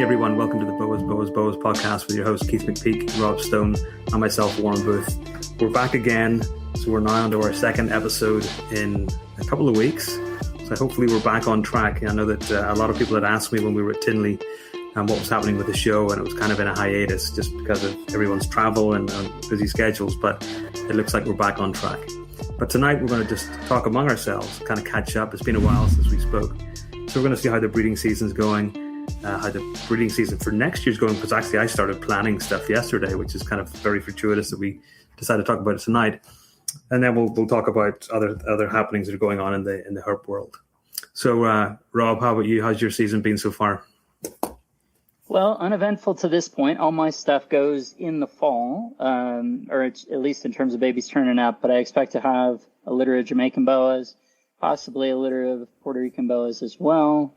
everyone, welcome to the Boas podcast with your host Keith McPeak, Rob Stone, and myself, Warren Booth. We're back again, so we're now onto our second episode in a couple of weeks. So hopefully we're back on track. I know that a lot of people had asked me when we were at Tinley what was happening with the show, and it was kind of in a hiatus just because of everyone's travel and busy schedules, but it looks like we're back on track. But tonight we're going to just talk among ourselves, kind of catch up. It's been a while since we spoke. So we're going to see how the breeding season's going. How the breeding season for next year's going, because actually I started planning stuff yesterday, which is kind of very fortuitous that we decided to talk about it tonight. And then we'll talk about other happenings that are going on in the herp world. So Rob, how about you? How's your season been so far? Well, uneventful to this point. All my stuff goes in the fall, or at least in terms of babies turning up, but I expect to have a litter of Jamaican boas, possibly a litter of Puerto Rican boas as well.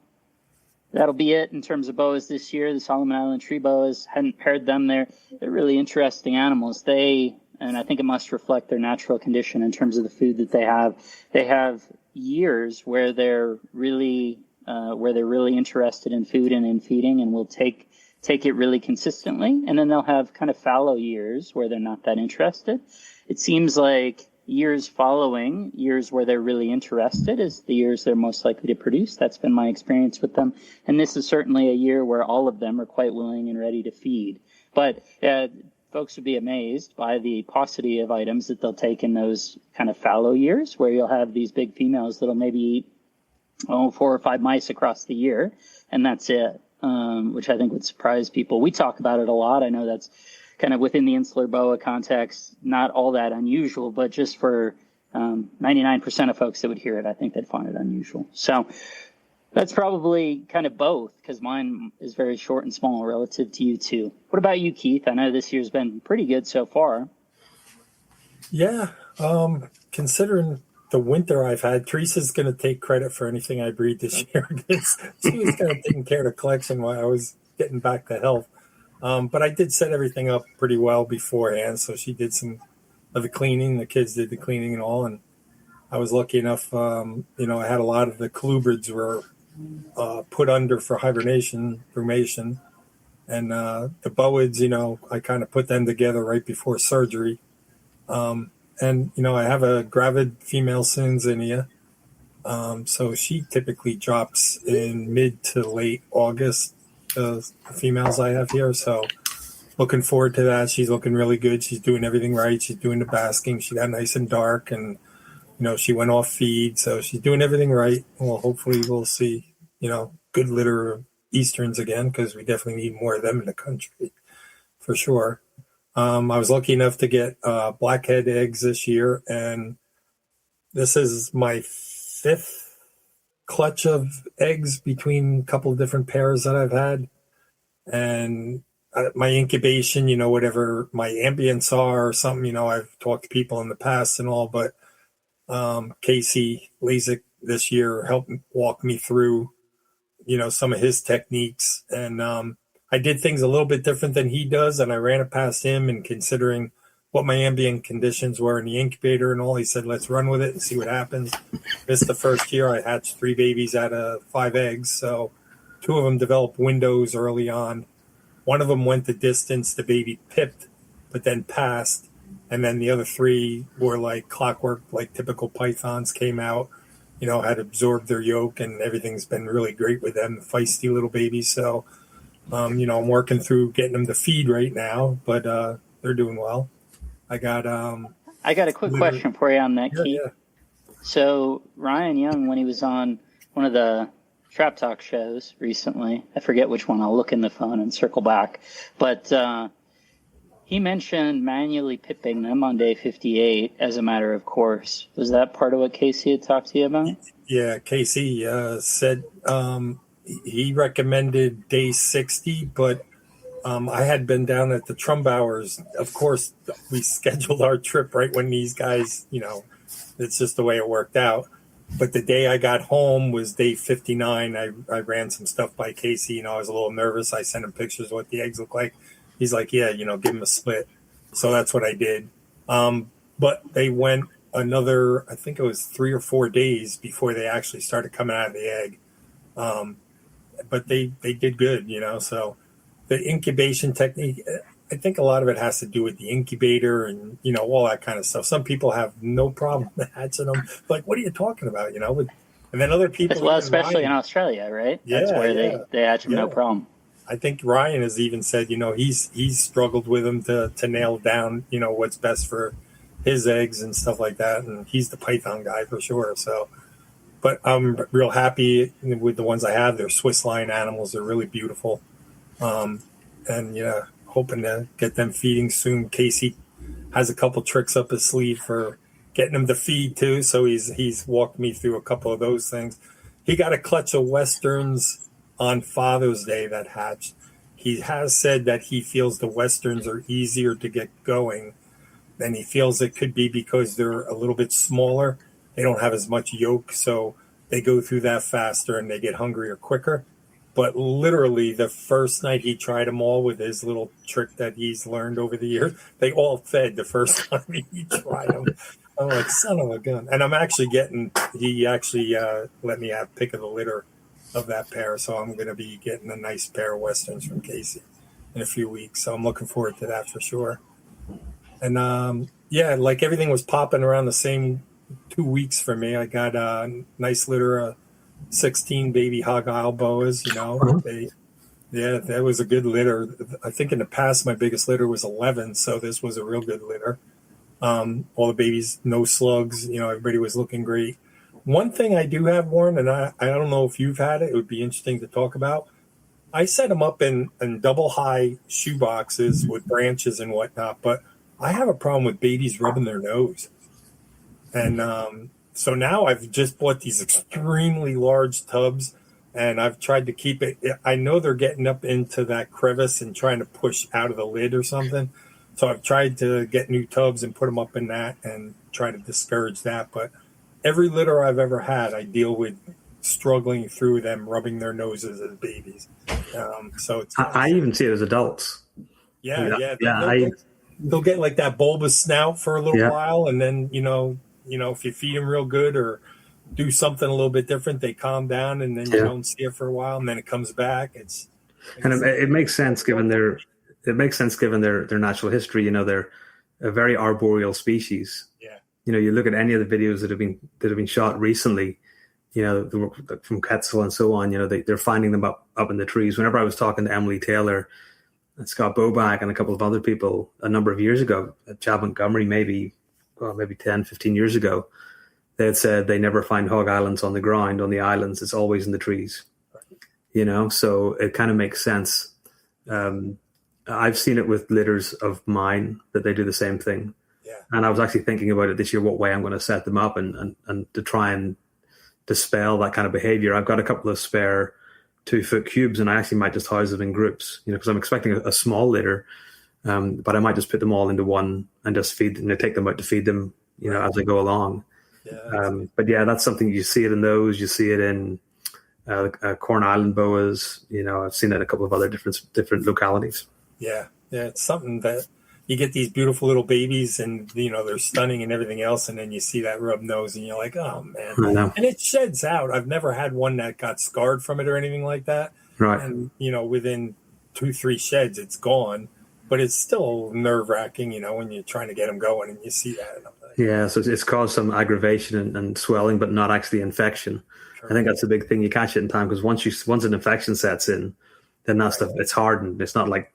That'll be it in terms of boas this year. The Solomon Island tree boas, hadn't paired them. They're really interesting animals. And I think it must reflect their natural condition in terms of the food that they have. They have years where they're really interested in food and in feeding, and will take it really consistently. And then they'll have kind of fallow years where they're not that interested. It seems like years following years where they're really interested is the years they're most likely to produce. That's been my experience with them. And this is certainly a year where all of them are quite willing and ready to feed. But folks would be amazed by the paucity of items that they'll take in those kind of fallow years, where you'll have these big females that'll maybe eat 4 or 5 mice across the year, and that's it, which I think would surprise people. We talk about it a lot. I know that's kind of within the insular boa context, not all that unusual, but just for 99% of folks that would hear it, I think they'd find it unusual. So that's probably kind of both, because mine is very short and small relative to you two. What about you, Keith? I know this year's been pretty good so far. Yeah, considering the winter I've had, Teresa's going to take credit for anything I breed this year, because she was kind of taking care of the collection while I was getting back to health. But I did set everything up pretty well beforehand. So she did some of the cleaning. The kids did the cleaning and all. And I was lucky enough, I had a lot of the colubrids were put under for hibernation, brumation. And the boids, I kind of put them together right before surgery. And I have a gravid female soon, Zinnia. So she typically drops in mid to late August. The females I have here, so looking forward to that. She's looking really good. She's doing everything right. She's doing the basking. She got nice and dark, and she went off feed, so she's doing everything right. Well, hopefully we'll see good litter of Easterns again, because we definitely need more of them in the country for sure. I was lucky enough to get blackhead eggs this year, and this is my 5th clutch of eggs between a couple of different pairs that I've had. And my incubation, whatever my ambients are or something, I've talked to people in the past and all, but Casey Lasik this year helped walk me through, some of his techniques. And I did things a little bit different than he does, and I ran it past him, and considering what my ambient conditions were in the incubator and all, he said, let's run with it and see what happens. This is the first year I hatched 3 babies out of 5 eggs. So 2 of them developed windows early on. One of them went the distance, the baby pipped, but then passed. And then the other 3 were like clockwork, like typical pythons, came out, had absorbed their yolk, and everything's been really great with them, feisty little babies. So, I'm working through getting them to feed right now, but they're doing well. I got a quick question for you on that, Keith. Yeah. So Ryan Young, when he was on one of the Trap Talk shows recently, I forget which one, I'll look in the phone and circle back, but he mentioned manually pipping them on day 58 as a matter of course. Was that part of what Casey had talked to you about? Yeah, Casey said he recommended day 60, but I had been down at the Trumbauers. Of course, we scheduled our trip right when these guys, it's just the way it worked out. But the day I got home was day 59. I ran some stuff by Casey. I was a little nervous. I sent him pictures of what the eggs look like. He's like, yeah, give him a split. So that's what I did. But they went another, I think it was 3 or 4 days before they actually started coming out of the egg. but they did good, so the incubation technique, I think a lot of it has to do with the incubator and, all that kind of stuff. Some people have no problem hatching them. Like, what are you talking about, and then other people. Well, especially in Australia, right? That's where they hatch them no problem. I think Ryan has even said, he's struggled with them to nail down, what's best for his eggs and stuff like that. And he's the python guy for sure. So, but I'm real happy with the ones I have. They're Swiss Lion animals. They're really beautiful. And hoping to get them feeding soon. Casey has a couple tricks up his sleeve for getting them to feed too. So he's walked me through a couple of those things. He got a clutch of Westerns on Father's Day that hatched. He has said that he feels the Westerns are easier to get going, and he feels it could be because they're a little bit smaller. They don't have as much yolk, so they go through that faster and they get hungrier quicker. But literally the first night he tried them all with his little trick that he's learned over the years, they all fed the first time he tried them. I'm like, son of a gun. And he actually let me have pick of the litter of that pair, so I'm going to be getting a nice pair of Westerns from Casey in a few weeks, so I'm looking forward to that for sure. And like everything was popping around the same 2 weeks for me. I got a nice litter of 16 baby hog isle boas. That was a good litter. I think in the past my biggest litter was 11, so this was a real good litter. All the babies, no slugs, everybody was looking great. One thing I do have, Warren, and I don't know if you've had it, it would be interesting to talk about. I set them up in double high shoe boxes with branches and whatnot, but I have a problem with babies rubbing their nose. And so now I've just bought these extremely large tubs, and I've tried to keep it. I know they're getting up into that crevice and trying to push out of the lid or something. So I've tried to get new tubs and put them up in that and try to discourage that. But every litter I've ever had, I deal with struggling through them rubbing their noses as babies. So I even see it as adults. Yeah. They'll get like that bulbous snout for a little while, and then if you feed them real good or do something a little bit different, they calm down, and then you don't see it for a while, and then it comes back. It makes sense given their natural history. They're a very arboreal species. Yeah. You look at any of the videos that have been shot recently, from Quetzal and so on. They're finding them up in the trees. Whenever I was talking to Emily Taylor and Scott Boback and a couple of other people a number of years ago at Chad Montgomery, maybe 10, 15 years ago, they had said they never find hog islands on the ground, on the islands. It's always in the trees. So it kind of makes sense. I've seen it with litters of mine that they do the same thing. Yeah. And I was actually thinking about it this year, what way I'm going to set them up and to try and dispel that kind of behavior. I've got a couple of spare 2-foot cubes, and I actually might just house them in groups, because I'm expecting a small litter. But I might just put them all into one and just feed them, take them out to feed them, as they go along. Yeah, but that's something you see it in those. You see it in Corn Island boas. I've seen it in a couple of other different localities. Yeah, it's something that you get these beautiful little babies, and they're stunning and everything else, and then you see that rub nose, and you're like, oh man, I know. And it sheds out. I've never had one that got scarred from it or anything like that. Right. And within 2-3 sheds, it's gone. But it's still nerve-wracking, when you're trying to get them going and you see that. And I'm like, yeah, so it's caused some aggravation and swelling, but not actually infection. Sure. I think that's the big thing. You catch it in time, because once an infection sets in, then that stuff, it's hardened. It's not like,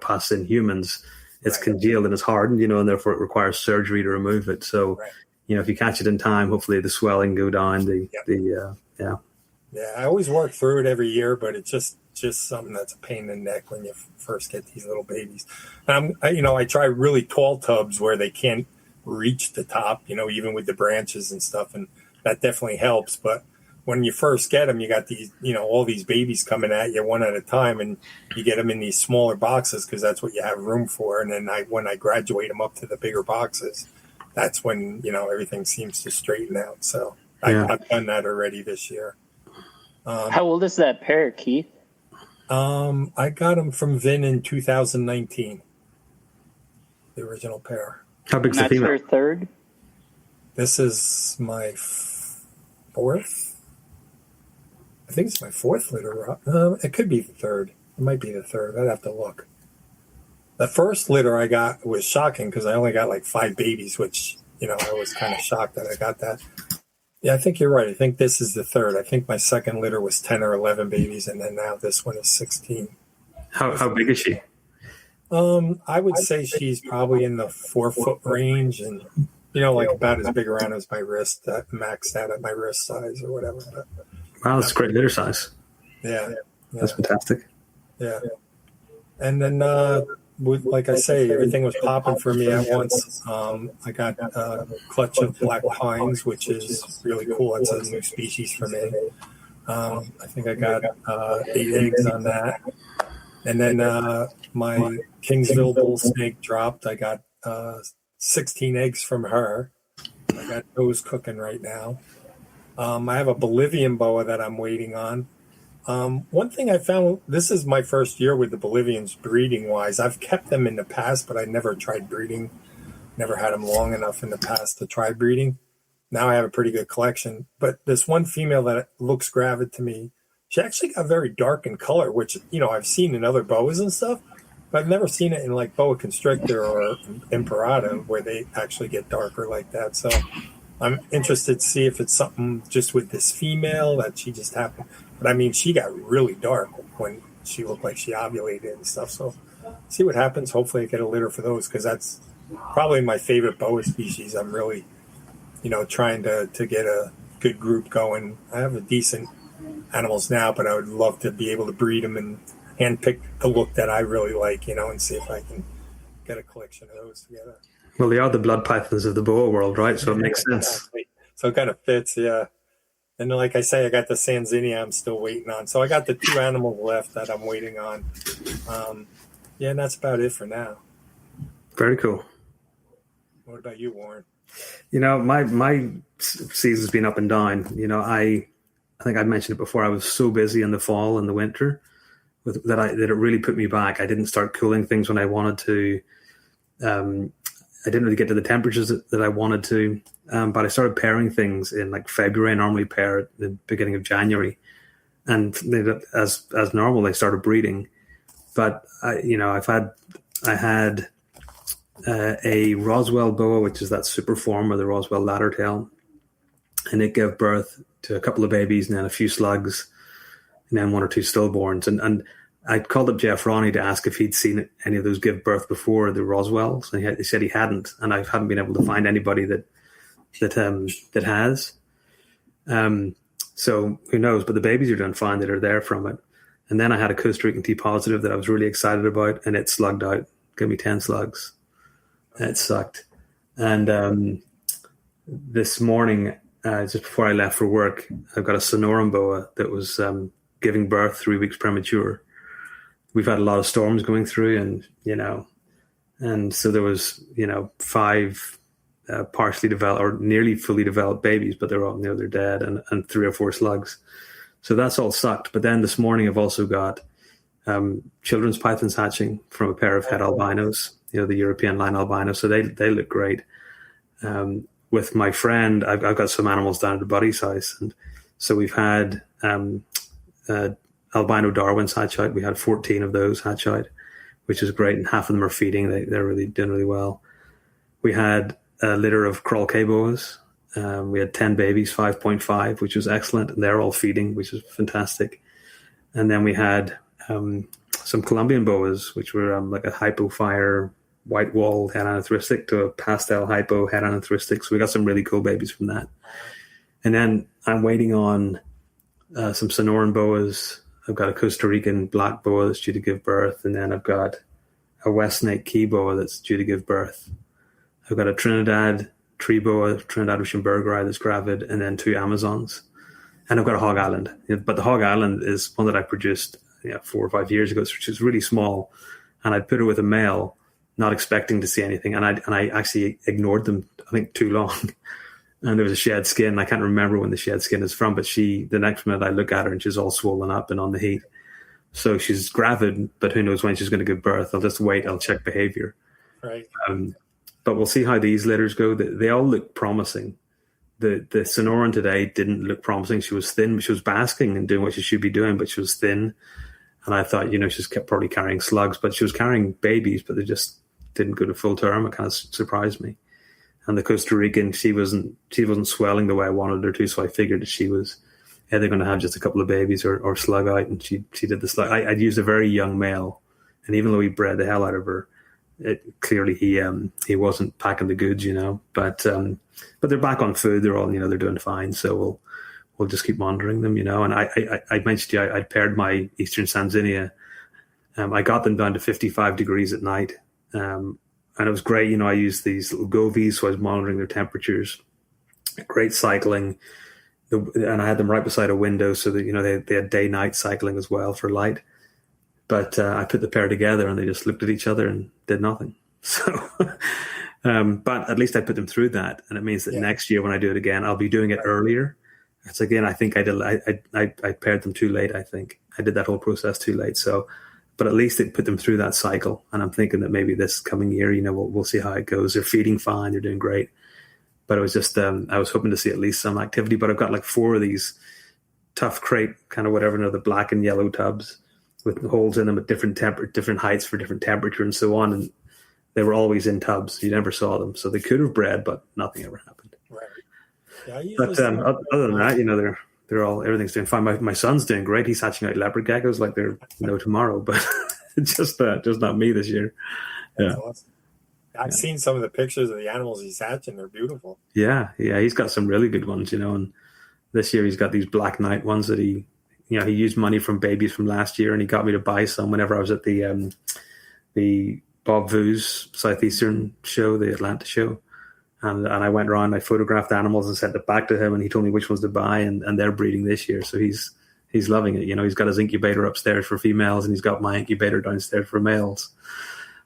pus in humans. It's congealed and it's hardened, and therefore it requires surgery to remove it. So, if you catch it in time, hopefully the swelling go down. Yeah, I always work through it every year, but it's just something that's a pain in the neck when you first get these little babies. And I try really tall tubs where they can't reach the top, even with the branches and stuff, and that definitely helps. But when you first get them, you got these, all these babies coming at you one at a time, and you get them in these smaller boxes because that's what you have room for. And then when I graduate them up to the bigger boxes, that's when, everything seems to straighten out. So I've done that already this year. How old is that pair, Keith? I got them from Vin in 2019. The original pair. How big's the female? That's your third? This is my fourth. I think it's my fourth litter. It could be the third. It might be the third. I'd have to look. The first litter I got was shocking because I only got like 5 babies, which, I was kind of shocked that I got that. Yeah, I think you're right. I think this is the third. I think my second litter was 10 or 11 babies, and then now this one is 16. How big is she? I would say she's probably in the 4-foot range, and like about as big around as my wrist, maxed out at my wrist size or whatever. But, wow, that's a great litter size. Yeah. That's fantastic. Yeah. And then, like I say, everything was popping for me at once. I got a clutch of black pines, which is really cool. It's a new species for me. I think I got 8 eggs on that. And then my Kingsville bull snake dropped. I got 16 eggs from her. I got those cooking right now. I have a Bolivian boa that I'm waiting on. One thing I found, this is my first year with the Bolivians breeding-wise. I've kept them in the past, but I never tried breeding. Never had them long enough in the past to try breeding. Now I have a pretty good collection. But this one female that looks gravid to me, she actually got very dark in color, which, I've seen in other boas and stuff. But I've never seen it in like boa constrictor or imperator where they actually get darker like that. So I'm interested to see if it's something just with this female that she just happened. But I mean, she got really dark when she looked like she ovulated and stuff. So see what happens. Hopefully I get a litter for those because that's probably my favorite boa species. I'm really, trying to get a good group going. I have a decent animals now, but I would love to be able to breed them and handpick the look that I really like, and see if I can get a collection of those together. Well, they are the blood pythons of the boa world, right? So it makes sense. Exactly. So it kind of fits, yeah. And like I say, I got the Sanzinia I'm still waiting on. So I got the 2 animals left that I'm waiting on. And that's about it for now. Very cool. What about you, Warren? My season's been up and down. I think I mentioned it before. I was so busy in the fall and the winter that it really put me back. I didn't start cooling things when I wanted to. I didn't really get to the temperatures that I wanted to, but I started pairing things in like February. I normally pair at the beginning of January, and as normal, they started breeding. But I had a Roswell boa, which is that super form of the Roswell laddertail, and it gave birth to a couple of babies and then a few slugs, and then 1 or 2 stillborns. And I called up Jeff Ronnie to ask if he'd seen any of those give birth before the Roswells, and he said he hadn't, and I haven't been able to find anybody that has. So who knows? But the babies are doing fine that are there from it. And then I had a Costa Rican T positive that I was really excited about, and it slugged out, gave me 10 slugs. It sucked. And this morning, just before I left for work, I've got a Sonoran boa that was giving birth 3 weeks premature. We've had a lot of storms going through, and so there was 5 partially developed or nearly fully developed babies, but they're all they're dead, and 3 or 4 slugs. So that's all sucked. But then this morning I've also got children's pythons hatching from a pair of het albinos, the European line albino. So they look great. With my friend, I've got some animals down at the buddy size, and so we've had albino Darwins hatch out. We had 14 of those hatch out, which is great, and half of them are feeding. They're really doing really well. We had a litter of Crawl K boas. We had 10 babies, 5.5, which was excellent, and they're all feeding, which is fantastic. And then we had some Colombian boas, which were like a hypofire white-walled head anthristic to a pastel hypo head anthristic. So we got some really cool babies from that. And then I'm waiting on some Sonoran boas. I've got a Costa Rican black boa that's due to give birth, and then I've got a West Snake key boa that's due to give birth. I've got a Trinidad tree boa, Trinidad Oceanbergeri that's gravid, and then 2 Amazons. And I've got a Hog Island. But the Hog Island is one that I produced 4 or 5 years ago, which is really small. And I put it with a male, not expecting to see anything. And I actually ignored them, I think, too long. And there was a shed skin. I can't remember when the shed skin is from, but the next minute I look at her and she's all swollen up and on the heat. So she's gravid, but who knows when she's going to give birth. I'll just wait. I'll check behavior. Right. But we'll see how these litters go. They all look promising, the Sonoran today didn't look promising. She was thin, but she was basking and doing what she should be doing, but she was thin. And I thought, she's kept probably carrying slugs, but she was carrying babies, but they just didn't go to full term. It kind of surprised me. And the Costa Rican, she wasn't swelling the way I wanted her to, so I figured that she was either going to have just a couple of babies or slug out, and she did the slug. I'd used a very young male, and even though he bred the hell out of her, clearly he wasn't packing the goods, But they're back on food. They're all they're doing fine. So we'll just keep monitoring them, And I mentioned to you I'd paired my Eastern Sanzinia. I got them down to 55 degrees at night, and it was great. I used these little govies, so I was monitoring their temperatures. Great cycling, and I had them right beside a window, so that they had day-night cycling as well for light. But I put the pair together, and they just looked at each other and did nothing. So, but at least I put them through that, and it means that next year when I do it again, I'll be doing it earlier. It's again, I think I paired them too late. I think I did that whole process too late. So, but at least it put them through that cycle, and I'm thinking that maybe this coming year, we'll see how it goes. They're feeding fine, they're doing great. But it was just I was hoping to see at least some activity. But I've got like 4 of these tough crate kind of whatever, the black and yellow tubs with holes in them at different heights for different temperature and so on. And they were always in tubs. You never saw them. So they could have bred, but nothing ever happened. Right. Yeah, but other than that, they're all, everything's doing fine. My son's doing great. He's hatching out leopard geckos like they're no tomorrow, but it's just not me this year. That's awesome. I've seen some of the pictures of the animals he's hatching. They're beautiful. Yeah. He's got some really good ones, and this year he's got these black knight ones that he used money from babies from last year, and he got me to buy some whenever I was at the Bob Vu's Southeastern show, the Atlanta show. And I went around, I photographed animals and sent it back to him, and he told me which ones to buy, and they're breeding this year. So he's loving it. He's got his incubator upstairs for females, and he's got my incubator downstairs for males.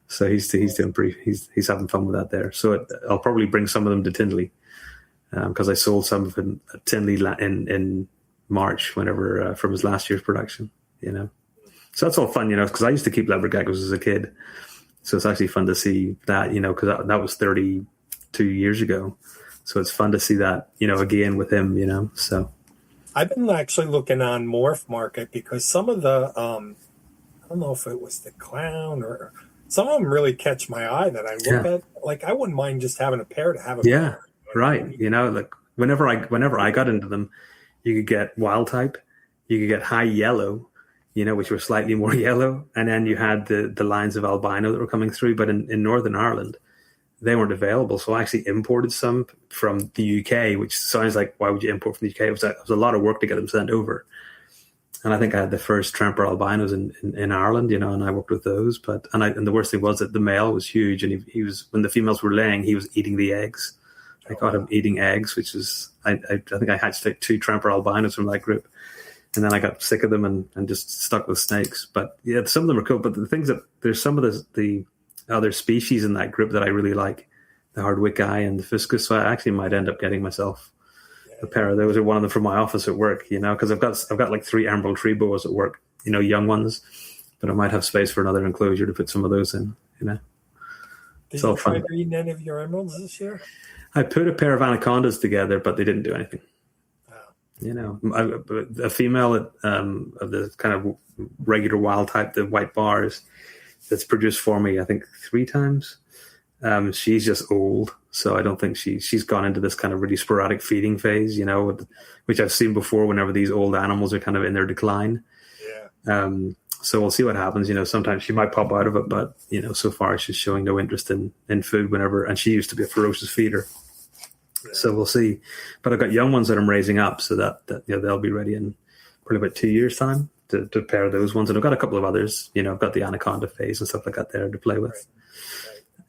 So he's doing he's having fun with that there. So I'll probably bring some of them to Tinley, because I sold some of them at Tinley in March, whenever from his last year's production. So that's all fun, because I used to keep leopard geckos as a kid. So it's actually fun to see that, because that was 32 years ago. So it's fun to see that, again with him, so. I've been actually looking on Morph Market because some of the, I don't know if it was the clown or some of them really catch my eye that I look at. Like, I wouldn't mind just having a pair to have a pair. Right. Like whenever I got into them, you could get wild type, you could get high yellow, which were slightly more yellow. And then you had the lines of albino that were coming through. But in Northern Ireland, they weren't available. So I actually imported some from the UK, which sounds like, why would you import from the UK? It was a lot of work to get them sent over. And I think I had the first Tremper albinos in Ireland, and I worked with those. And the worst thing was that the male was huge, and he was, when the females were laying, he was eating the eggs. I caught him eating eggs, which was, I think I hatched like 2 Tremper albinos from that group. And then I got sick of them and just stuck with snakes. But yeah, some of them are cool. But the things that there's some of the other species in that group that I really like, the hardwick eye and the fuscus. So I actually might end up getting myself a pair of those, or one of them from my office at work, because I've got like 3 emerald tree boas at work, young ones, but I might have space for another enclosure to put some of those in, Did you try breeding any of your emeralds this year? I put a pair of anacondas together, but they didn't do anything. A female of the kind of regular wild type, the white bars, that's produced for me, I think 3 times. She's just old, so I don't think she's gone into this kind of really sporadic feeding phase, which I've seen before whenever these old animals are kind of in their decline. Yeah. So we'll see what happens. Sometimes she might pop out of it, but so far she's showing no interest in food whenever, and she used to be a ferocious feeder. So we'll see. But I've got young ones that I'm raising up, so that they'll be ready in probably about 2 years' time to pair those ones. And I've got a couple of others. I've got the anaconda phase and stuff like that there to play with.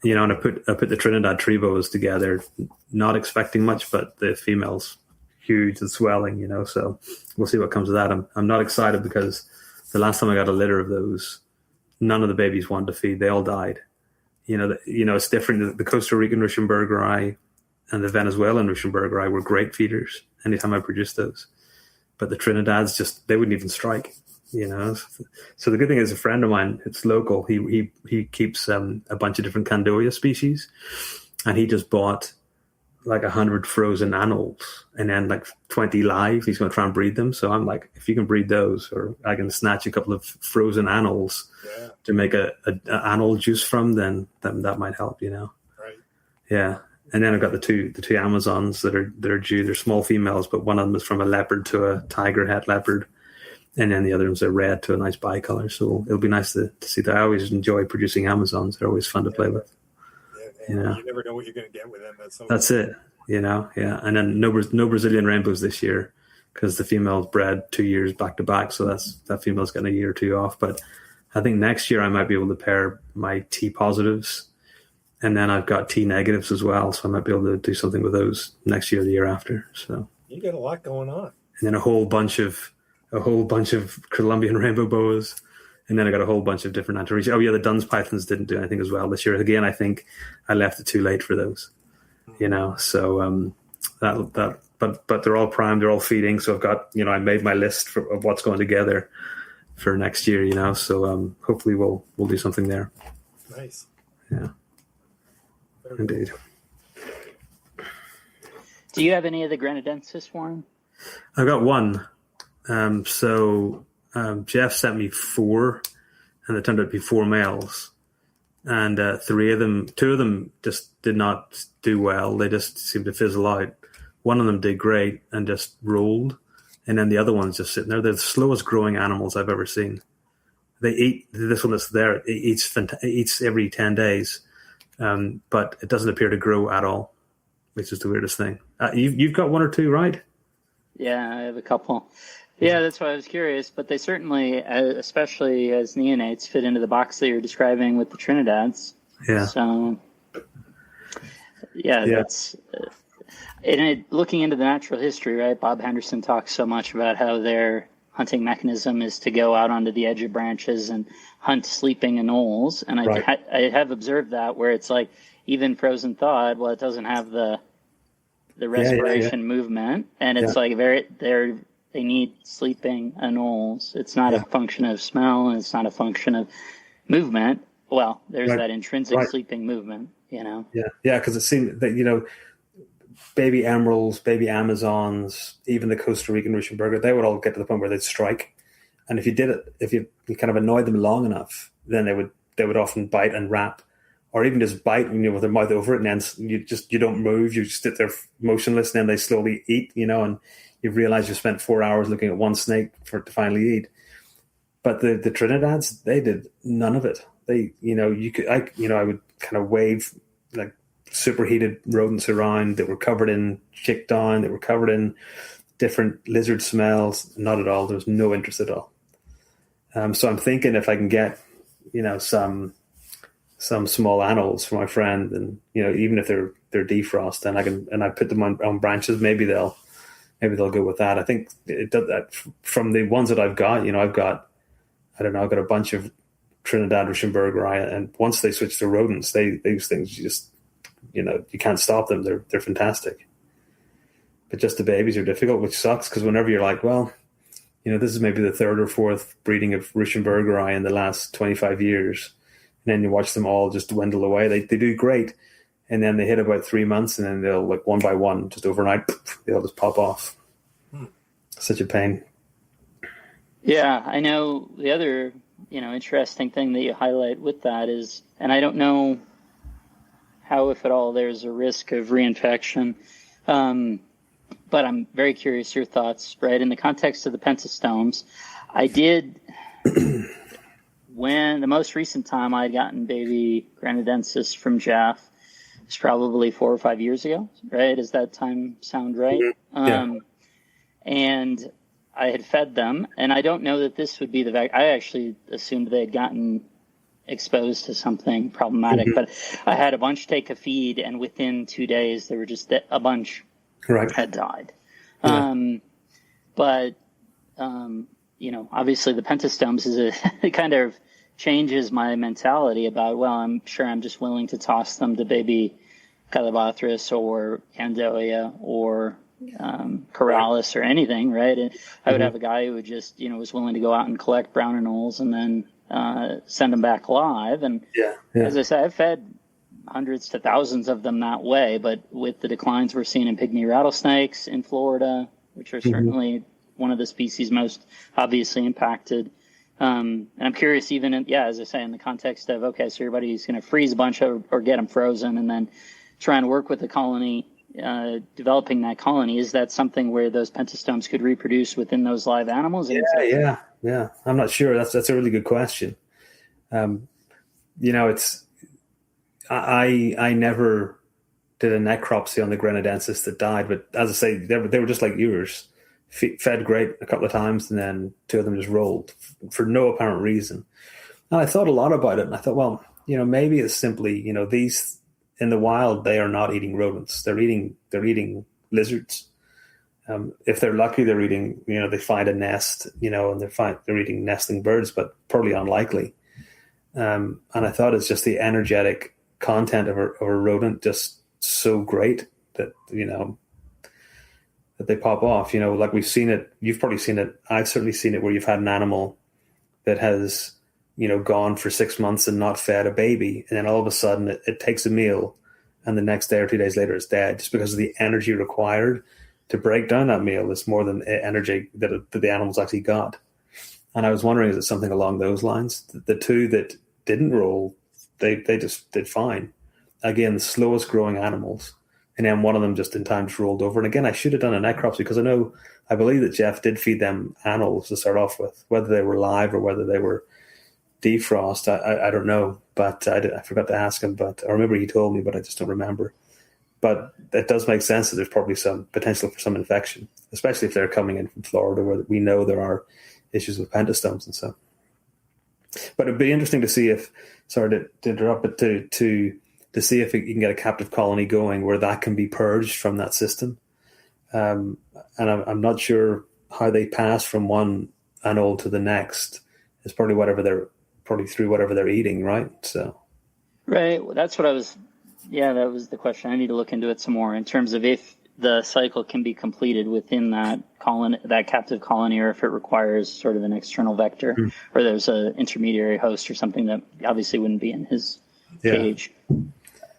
Right. And I put the Trinidad tree boas together, not expecting much, but the female's huge and swelling. So we'll see what comes of that. I'm not excited because the last time I got a litter of those, none of the babies wanted to feed. They all died. It's different. The Costa Rican Ruschenberger eye and the Venezuelan Ruschenberger eye were great feeders anytime I produced those. But the Trinidad's they wouldn't even strike, So the good thing is a friend of mine, it's local. He keeps a bunch of different Candoia species, and he just bought like 100 frozen animals and then like 20 live. He's going to try and breed them. So I'm like, if you can breed those, or I can snatch a couple of frozen animals to make a animal juice from, then that might help, you know? Right. Yeah. And then I've got the two Amazons that are due. They're small females, but one of them is from a leopard to a tiger het leopard. And then the other one's a red to a nice bicolor. So it'll be nice to see that. I always enjoy producing Amazons. They're always fun to play with. Yeah, you never know what you're going to get with them. That's it, you know. Yeah, and then no Brazilian rainbows this year because the female's bred 2 years back to back, so that female's getting a year or two off. But I think next year I might be able to pair my T positives, and then I've got T negatives as well, so I might be able to do something with those next year, or the year after. So you got a lot going on, and then a whole bunch of Colombian rainbow boas. And then I got a whole bunch of different antaresia. Oh yeah, the Dunn's pythons didn't do anything as well this year. Again, I think I left it too late for those. You know, so but they're all primed, they're all feeding. So I've got, you know, I made my list of what's going together for next year. You know, so hopefully we'll do something there. Nice. Yeah. Indeed. Do you have any of the Granadensis, Warren? I've got one. Jeff sent me 4, and it turned out to be 4 males. And 2 of them just did not do well. They just seemed to fizzle out. One of them did great and just rolled. And then the other one's just sitting there. They're the slowest growing animals I've ever seen. They eat, this one that's there, it eats every 10 days. But it doesn't appear to grow at all, which is the weirdest thing. You've got 1 or 2, right? Yeah, I have a couple. Yeah, that's why I was curious. But they certainly, especially as neonates, fit into the box that you're describing with the Trinidads. Yeah. So, that's... looking into the natural history, right? Bob Henderson talks so much about how their hunting mechanism is to go out onto the edge of branches and hunt sleeping anoles. And I have observed that where it's like even frozen thawed, well, it doesn't have the respiration movement, and it's like they need sleeping anoles. It's not a function of smell, and it's not a function of movement. Well, there's that intrinsic sleeping movement, you know? Yeah, because it seemed that, you know, baby emeralds, baby Amazons, even the Costa Rican Ruschenberger, they would all get to the point where they'd strike. And if you kind of annoyed them long enough, then they would often bite and wrap, or even just bite, you know, with their mouth over it, and then you don't move, you just sit there motionless, and then they slowly eat, you know, and you realize you spent 4 hours looking at one snake for it to finally eat. But the Trinidads, they did none of it. They, you know, I would kind of wave like superheated rodents around that were covered in chick down, that were covered in different lizard smells. Not at all. There was no interest at all. So I'm thinking if I can get, you know, some small animals for my friend, and, you know, even if they're defrost, then I put them on branches, maybe they'll go with that. I think it does that from the ones that I've got. You know, I've got a bunch of Trinidad Ruschenberger, and once they switch to rodents, these things, you just, you know, you can't stop them. They're fantastic. But just the babies are difficult, which sucks, because whenever you're like, well, you know, this is maybe the 3rd or 4th breeding of Ruschenberger in the last 25 years, and then you watch them all just dwindle away. They do great, and then they hit about 3 months, and then they'll, like, one by one, just overnight, they'll just pop off. Such a pain. Yeah, I know the other, you know, interesting thing that you highlight with that is, and I don't know how, if at all, there's a risk of reinfection, but I'm very curious your thoughts, right? In the context of the pentastomes, I did, when the most recent time I had gotten baby Granadensis from Jeff, it's probably 4 or 5 years ago, right? Does that time sound right? Yeah. And I had fed them, and I don't know that this would be I actually assumed they had gotten exposed to something problematic, but I had a bunch take a feed, and within 2 days, there were just a bunch had died. Yeah. You know, obviously the pentastomes it kind of changes my mentality about, well, I'm sure I'm just willing to toss them to baby Calabathris or Candoia or Corrales or anything, right? And I would have a guy who would just, you know, was willing to go out and collect brown anoles and then send them back live. And as I said, I've fed hundreds to thousands of them that way. But with the declines we're seeing in pygmy rattlesnakes in Florida, which are certainly one of the species most obviously impacted. And I'm curious, even as I say, in the context of, okay, so everybody's going to freeze a bunch or get them frozen and then try and work with the colony, developing that colony. Is that something where those pentastomes could reproduce within those live animals? Yeah. I'm not sure. That's a really good question. I never did a necropsy on the Grenadensis that died, but as I say, they were just like yours. Fed great a couple of times, and then two of them just rolled for no apparent reason. And I thought a lot about it, and I thought, well, maybe it's simply, these in the wild, they are not eating rodents. They're eating lizards. If they're lucky, they're eating, they find a nest, and they're eating nesting birds, but probably unlikely. And I thought it's just the energetic content of a rodent just so great that, that they pop off, like we've seen it. You've probably seen it. I've certainly seen it where you've had an animal that has, gone for 6 months and not fed a baby. And then all of a sudden it takes a meal and the next day or 2 days later it's dead, just because of the energy required to break down that meal. It's more than energy that the animal's actually got. And I was wondering, is it something along those lines? The two that didn't roll, they just did fine. Again, the slowest growing animals. And then one of them just in time just rolled over. And again, I should have done a necropsy because I believe that Jeff did feed them anoles to start off with, whether they were live or whether they were defrost. I don't know, but I forgot to ask him. But I remember he told me, but I just don't remember. But it does make sense that there's probably some potential for some infection, especially if they're coming in from Florida, where we know there are issues with pentastomes and so. But it'd be interesting to see if, sorry to interrupt, but to see if you can get a captive colony going where that can be purged from that system. And I'm not sure how they pass from one anole to the next. It's probably through whatever they're eating, right? So, right. Well, that's what that was the question. I need to look into it some more in terms of if the cycle can be completed within that colony, that captive colony, or if it requires sort of an external vector, or there's an intermediary host or something that obviously wouldn't be in his cage.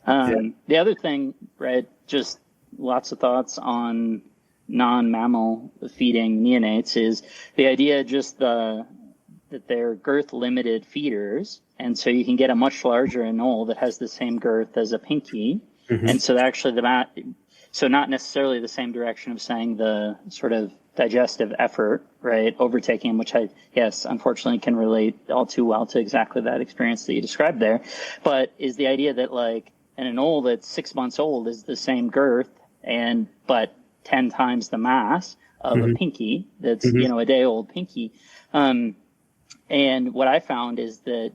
The other thing, right, just lots of thoughts on non-mammal feeding neonates is the idea just that they're girth-limited feeders, and so you can get a much larger anole that has the same girth as a pinky, and so actually so not necessarily the same direction of saying the sort of digestive effort, right, overtaking, which unfortunately can relate all too well to exactly that experience that you described there, but is the idea that like an anole that's 6 months old is the same girth but 10 times the mass of a pinky that's, a day old pinky. And what I found is that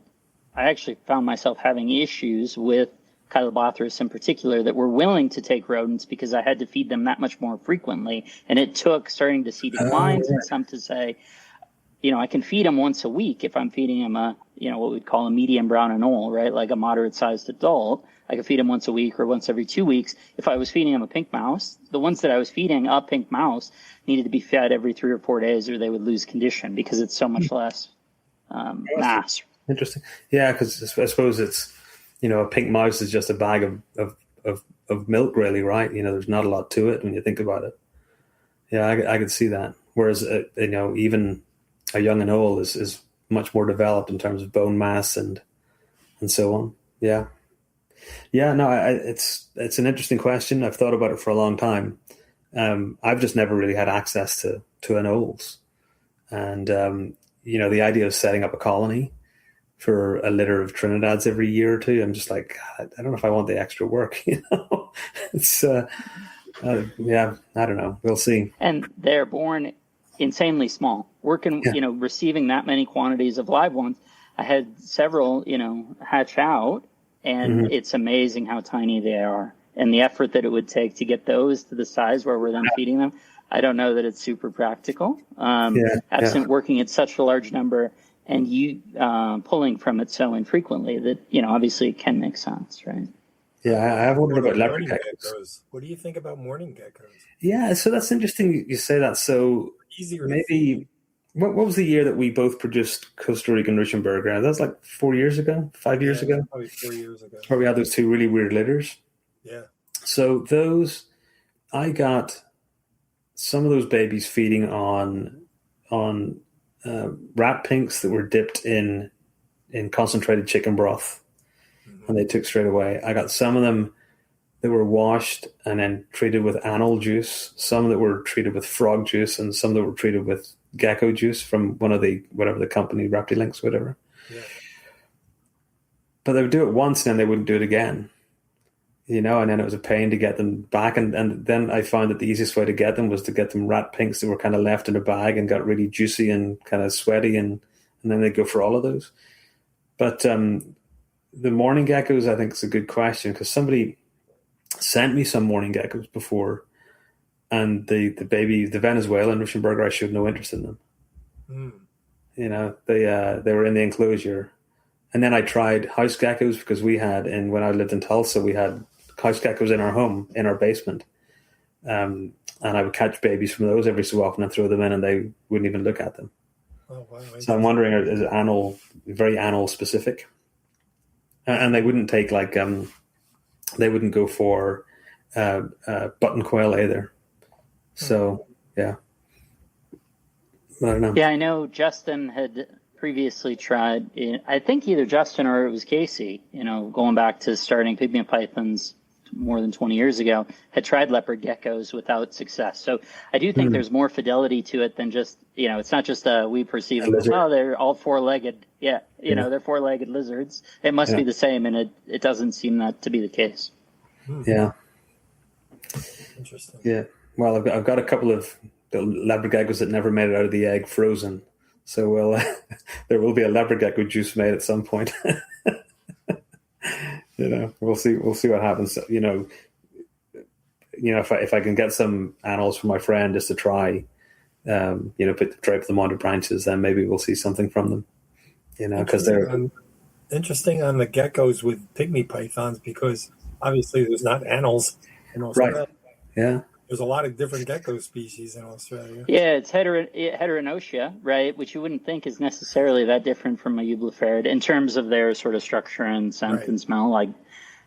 I actually found myself having issues with Chilobothris in particular that were willing to take rodents because I had to feed them that much more frequently. And it took starting to see declines and some to say, I can feed them once a week if I'm feeding them what we'd call a medium brown anole, right? Like a moderate sized adult. I could feed them once a week or once every 2 weeks. If I was feeding them a pink mouse, the ones that I was feeding a pink mouse needed to be fed every 3 or 4 days or they would lose condition because it's so much less mass. Interesting. Yeah, because I suppose it's, a pink mouse is just a bag of milk, really, right? There's not a lot to it when you think about it. Yeah, I could see that. Whereas, even a young anole is much more developed in terms of bone mass and so on. Yeah. Yeah, no, it's an interesting question. I've thought about it for a long time. I've just never really had access to anoles. And, the idea of setting up a colony for a litter of Trinidads every year or two, I'm just like, God, I don't know if I want the extra work, It's, I don't know. We'll see. And they're born insanely small. Receiving that many quantities of live ones. I had several, hatch out. And it's amazing how tiny they are and the effort that it would take to get those to the size where we're then feeding them. I don't know that it's super practical. Absent working at such a large number and you pulling from it so infrequently that, obviously it can make sense, right? Yeah, I have wondered about leopard geckos. What do you think about morning geckos? Yeah, so that's interesting you say that. So easier maybe What was the year that we both produced Costa Rican Ruschenberger? That was like 4 years ago, 5 years ago? Probably 4 years ago. Where we had those two really weird litters. Yeah. So I got some of those babies feeding on rat pinks that were dipped in concentrated chicken broth, and they took straight away. I got some of them that were washed and then treated with anole juice, some that were treated with frog juice, and some that were treated with gecko juice from whatever the company, Raptilinks, whatever. Yeah. But they would do it once and then they wouldn't do it again. And then it was a pain to get them back. And then I found that the easiest way to get them was to get them rat pinks that were kind of left in a bag and got really juicy and kind of sweaty, and then they'd go for all of those. But the morning geckos, I think, is a good question, because somebody sent me some morning geckos before, and the Venezuelan Ruschenberger, I showed no interest in them. They were in the enclosure. And then I tried house geckos, because when I lived in Tulsa, we had house geckos in our home, in our basement. And I would catch babies from those every so often and throw them in, and they wouldn't even look at them. Oh, wow. So I'm wondering, is it very anole specific? And they wouldn't take they wouldn't go for button quail either. So, yeah. I don't know. Yeah, I know Justin had previously tried, I think either Justin or it was Casey, going back to starting pygmy pythons more than 20 years ago, had tried leopard geckos without success. So I do think there's more fidelity to it than just, it's not just we perceive them as, they're all four-legged. Yeah, they're four-legged lizards. It must be the same, and it doesn't seem that to be the case. Yeah. Interesting. Yeah. Well, I've got a couple of the leopard geckos that never made it out of the egg frozen. So there will be a leopard gecko juice made at some point. We'll see what happens. If I can get some anoles from my friend just to try, drape them onto branches, then maybe we'll see something from them. Because they're interesting on the geckos with pygmy pythons, because obviously there's not anoles in Australia. Right. Yeah. There's a lot of different gecko species in Australia. Yeah, it's heteronotia, right, which you wouldn't think is necessarily that different from a eublepharid in terms of their sort of structure and scent and smell. I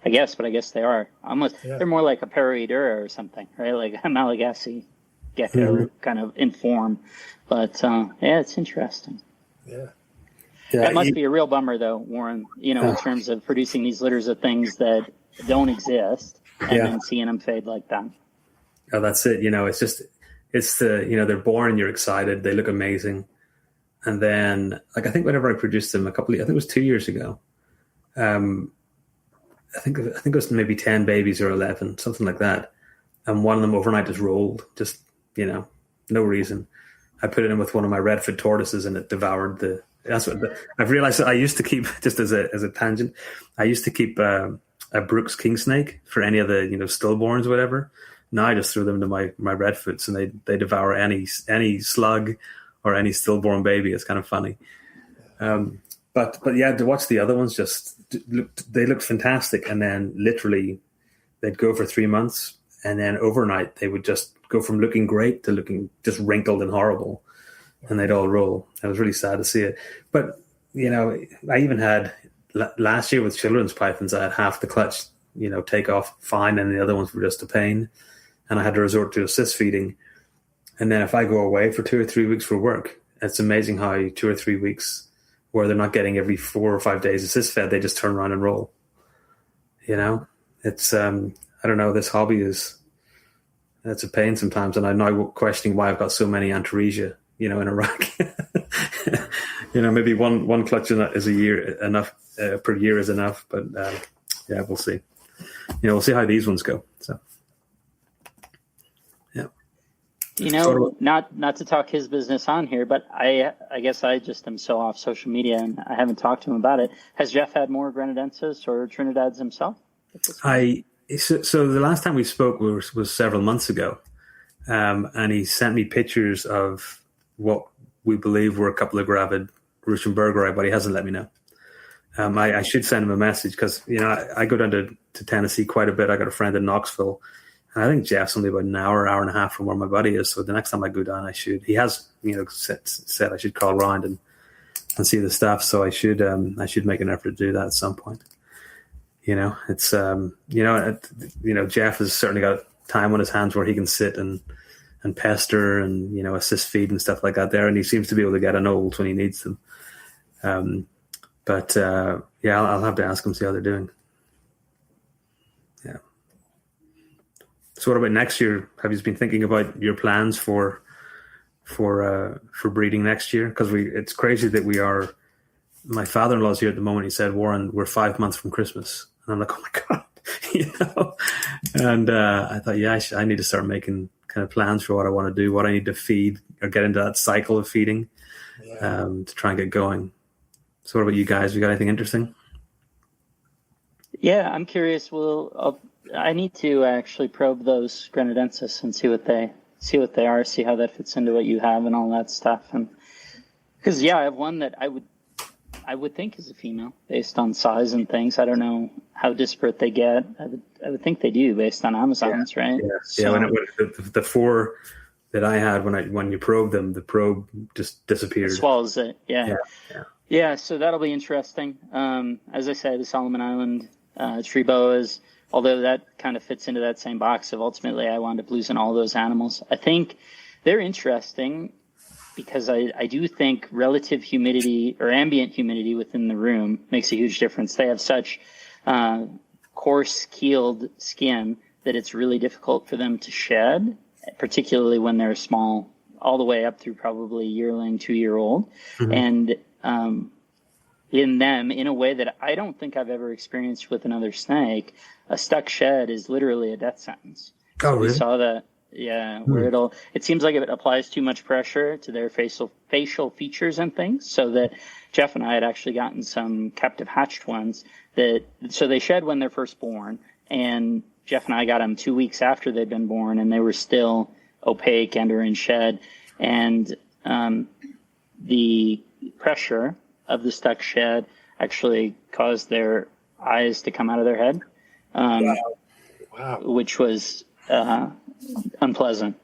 guess they are. Almost, they're more like a Paroidura or something, right? Like a Malagasy gecko kind of in form. But, it's interesting. Yeah. That must be a real bummer, though, Warren, in terms of producing these litters of things that don't exist and then seeing them fade like that. Oh, that's it. They're born and you're excited. They look amazing. And then, I think whenever I produced them I think it was 2 years ago. I think it was maybe 10 babies or 11, something like that. And one of them overnight just rolled, no reason. I put it in with one of my redfoot tortoises and it devoured I've realized that I used to keep, just as a tangent, I used to keep a Brooks king snake for any of the, stillborns or whatever. Now I just throw them to my redfoots and they devour any slug or any stillborn baby. It's kind of funny. But yeah, to watch the other ones they looked fantastic. And then literally they'd go for 3 months and then overnight they would just go from looking great to looking just wrinkled and horrible, and they'd all roll. It was really sad to see it. But, I even had last year with children's pythons, I had half the clutch, take off fine, and the other ones were just a pain. And I had to resort to assist feeding. And then if I go away for 2 or 3 weeks for work, it's amazing how 2 or 3 weeks where they're not getting every 4 or 5 days assist fed, they just turn around and roll. It's, I don't know, this hobby it's a pain sometimes. And I'm now questioning why I've got so many Antaresia, in a rack. Maybe one clutch is a year enough, per year is enough. But we'll see. We'll see how these ones go. So. Not to talk his business on here, but I guess I just am so off social media and I haven't talked to him about it. Has Jeff had more Grenadensis or Trinidads himself? So the last time we spoke was several months ago, and he sent me pictures of what we believe were a couple of gravid Ruschenbergeri, but he hasn't let me know. I should send him a message because I go down to Tennessee quite a bit. I got a friend in Knoxville. And I think Jeff's only about an hour and a half from where my buddy is. So the next time I go down, he has, said I should call around and see the stuff. So I should make an effort to do that at some point. It's, Jeff has certainly got time on his hands where he can sit and pester and, assist feed and stuff like that there. And he seems to be able to get an old when he needs them. I'll have to ask him, see how they're doing. Yeah. So what about next year? Have you been thinking about your plans for breeding next year? Because it's crazy that my father-in-law's here at the moment. He said, Warren, we're 5 months from Christmas. And I'm like, oh my God, And I thought, I need to start making kind of plans for what I want to do, what I need to feed or get into that cycle of feeding to try and get going. So what about you guys? You got anything interesting? Yeah, I'm curious. I need to actually probe those Grenadensis and see what they are, see how that fits into what you have and all that stuff. And because I have one that I would think is a female based on size and things. I don't know how disparate they get. I would think they do based on Amazons, right? Yeah. So, the 4 that I had when you probe them, the probe just disappeared. Swallows it. Yeah. So that'll be interesting. As I say, the Solomon Island tree boas, although that kind of fits into that same box of ultimately I wound up losing all those animals. I think they're interesting because I do think relative humidity or ambient humidity within the room makes a huge difference. They have such coarse-keeled skin that it's really difficult for them to shed, particularly when they're small, all the way up through probably yearling, 2-year-old. Mm-hmm. And in them, in a way that I don't think I've ever experienced with another snake, a stuck shed is literally a death sentence. Oh, really? We saw that. Yeah, where it seems like it applies too much pressure to their facial features and things, so that Jeff and I had actually gotten some captive hatched ones so they shed when they're first born, and Jeff and I got them 2 weeks after they'd been born, and they were still opaque and or in shed, and the pressure of the stuck shed actually caused their eyes to come out of their head, which was unpleasant.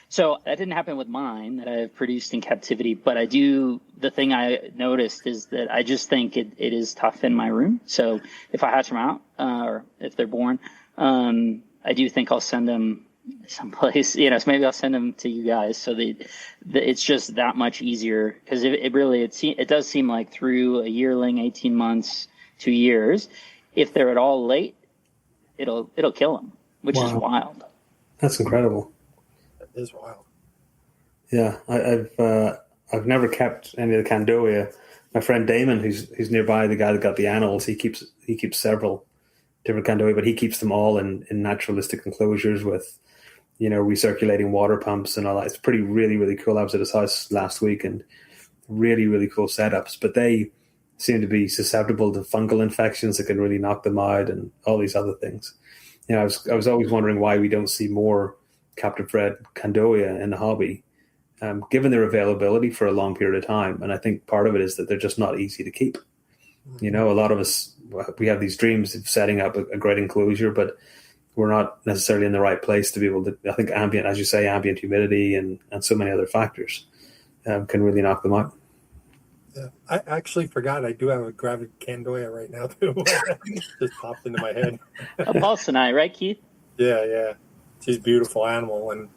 So that didn't happen with mine that I have produced in captivity, but the thing I noticed is that I just think it is tough in my room. So if I hatch them out, or if they're born, I do think I'll send them someplace, so maybe I'll send them to you guys so that it's just that much easier, because it does seem like through a yearling, 18 months, 2 years, if they're at all late, it'll kill them, which is wild. That's incredible. That is wild. Yeah, I've never kept any of the Candoia. My friend Damon, who's nearby, the guy that got the animals, he keeps several different Candoia, but he keeps them all in naturalistic enclosures with, recirculating water pumps and all that. It's really, really cool. I was at his house last week and really, really cool setups, but they seem to be susceptible to fungal infections that can really knock them out and all these other things. I was always wondering why we don't see more captive bred Candoia in the hobby, given their availability for a long period of time. And I think part of it is that they're just not easy to keep. A lot of us, we have these dreams of setting up a great enclosure, but we're not necessarily in the right place to be able to. I think ambient humidity and so many other factors can really knock them out. Yeah, I actually forgot I do have a gravid Candoia right now too. Just popped into my head. A Paulsonite, right, Keith? Yeah. She's a beautiful animal, and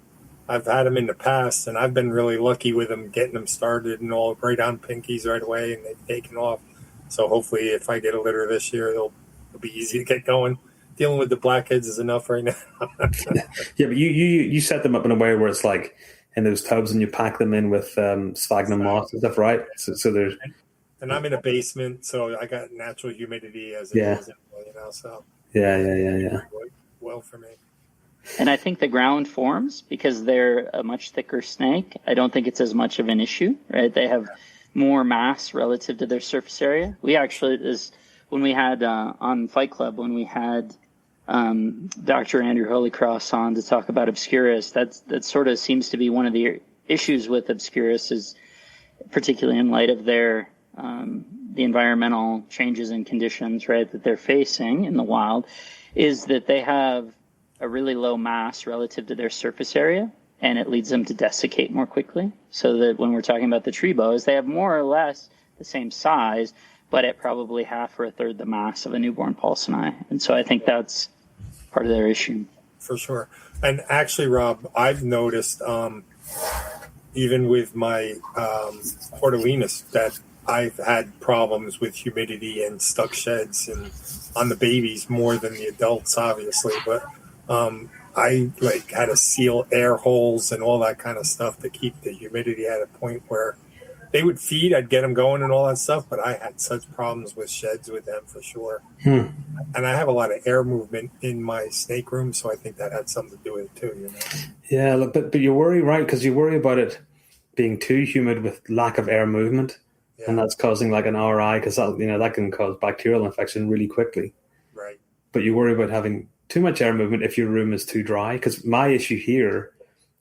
I've had them in the past, and I've been really lucky with them, getting them started and all right on pinkies right away, and they've taken off. So hopefully, if I get a litter this year, it'll be easy to get going. Dealing with the blackheads is enough right now. Yeah, but you set them up in a way where it's like in those tubs, and you pack them in with sphagnum moss and stuff, right? So there's. And I'm in a basement, so I got natural humidity as it is, So yeah. Well for me. And I think the ground forms, because they're a much thicker snake, I don't think it's as much of an issue, right? They have more mass relative to their surface area. We actually, when we had on Fight Club, when we had Dr. Andrew Holycross on to talk about Obscurus, that sort of seems to be one of the issues with Obscurus, is particularly in light of their the environmental changes and conditions, right, that they're facing in the wild, is that they have a really low mass relative to their surface area, and it leads them to desiccate more quickly. So that when we're talking about the tree boas, they have more or less the same size, but at probably half or a third the mass of a newborn Paulsoni. And so I think that's part of their issue. For sure. And actually, Rob, I've noticed even with my hortalinas that I've had problems with humidity and stuck sheds and on the babies more than the adults, obviously. But I had to seal air holes and all that kind of stuff to keep the humidity at a point where they would feed. I'd get them going and all that stuff, but I had such problems with sheds with them for sure. And I have a lot of air movement in my snake room, so I think that had something to do with it too. You know? Yeah, look, but you worry, right? Because you worry about it being too humid with lack of air movement, and that's causing like an RI, because that can cause bacterial infection really quickly. Right. But you worry about having too much air movement if your room is too dry. Because my issue here,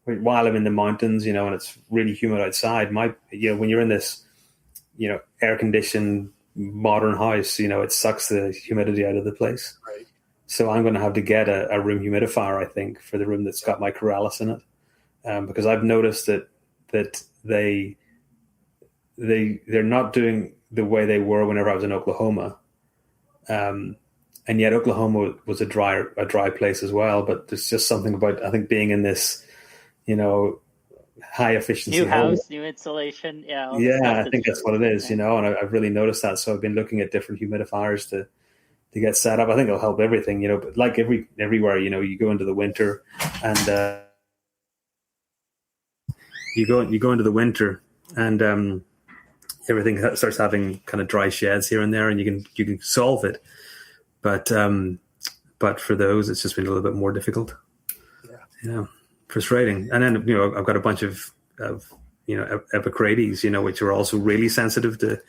while I'm in the mountains, and it's really humid outside, when you're in this, air conditioned modern house, it sucks the humidity out of the place. Right. So I'm going to have to get a room humidifier, I think, for the room that's got my corellis in it, because I've noticed that they're not doing the way they were whenever I was in Oklahoma. And yet Oklahoma was a dry place as well. But there's just something about, I think, being in this, high efficiency new house, home. new insulation. Yeah. I think that's what it is, and I've really noticed that. So I've been looking at different humidifiers to get set up. I think it'll help everything, but like everywhere, you go into the winter and you go into the winter and everything starts having kind of dry sheds here and there, and you can solve it. But for those, it's just been a little bit more difficult. Yeah. Frustrating. And then, I've got a bunch of epicrates, which are also really sensitive to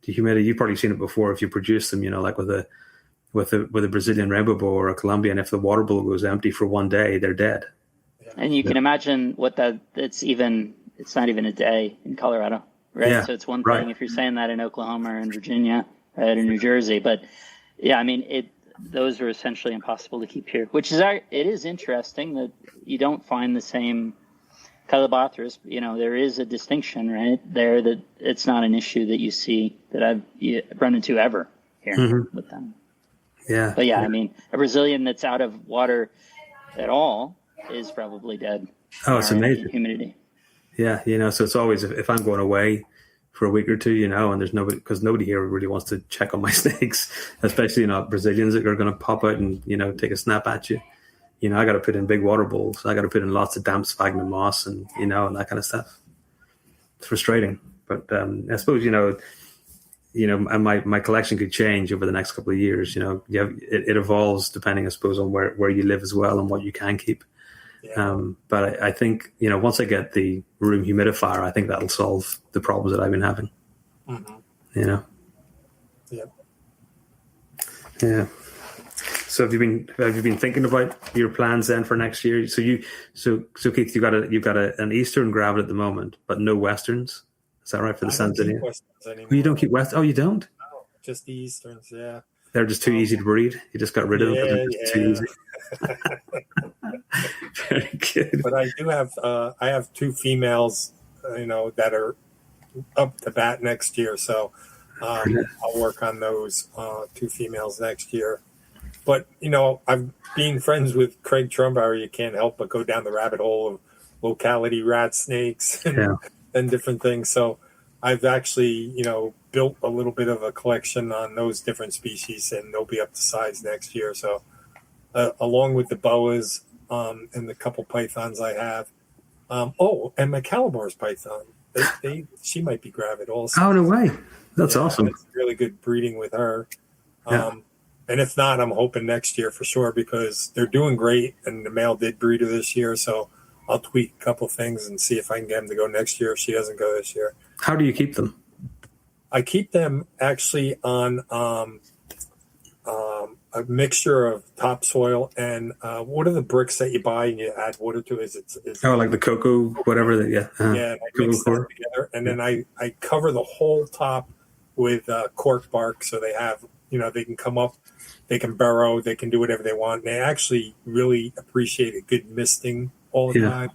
humidity. You've probably seen it before if you produce them, like with a Brazilian rainbow boa or a Colombian. If the water bowl goes empty for one day, they're dead. And you can imagine it's not even a day in Colorado, right? Yeah, so it's one thing if you're saying that in Oklahoma or in Virginia, right, or New Jersey, but yeah, I mean, those are essentially impossible to keep here, which it is interesting that you don't find the same Callibathris. There is a distinction right there that it's not an issue that you see that I've run into ever here with them. Yeah. But I mean, a Brazilian that's out of water at all is probably dead. Oh, it's amazing. Humidity. Yeah. So it's always, if I'm going away for a week or two, and there's nobody, because nobody here really wants to check on my snakes, especially Brazilians that are going to pop out and take a snap at you. I got to put in big water bowls. I got to put in lots of damp sphagnum moss and and that kind of stuff. It's frustrating, but I suppose and my collection could change over the next couple of years. It evolves depending, I suppose, on where you live as well and what you can keep. But I think, once I get the room humidifier, I think that'll solve the problems that I've been having. Yep. Yeah. So have you been thinking about your plans then for next year? So Keith, you've got an Eastern gravid at the moment, but no Westerns. Is that right for the Sanzinia? Oh, you don't keep West? Oh, you don't? No, just the Easterns. Yeah. They're just too easy to breed. You just got rid of them. They're just too easy. Very good. But I do have I have two females, that are up to bat next year. So I'll work on those two females next year. But I've been friends with Craig Trumbauer. You can't help but go down the rabbit hole of locality rat snakes and different things. So I've actually built a little bit of a collection on those different species, and they'll be up to size next year. So along with the boas and the couple pythons I have. And my Calabar's python. She might be gravid also. Oh, no way. That's awesome. It's really good breeding with her. And if not, I'm hoping next year for sure, because they're doing great, and the male did breed her this year. So I'll tweak a couple things and see if I can get him to go next year if she doesn't go this year. How do you keep them? I keep them actually on a mixture of topsoil and what are the bricks that you buy and you add water to? Like the cocoa, whatever. And I mix that together, and then I cover the whole top with cork bark, so they have they can come up, they can burrow, they can do whatever they want. And they actually really appreciate a good misting all the time.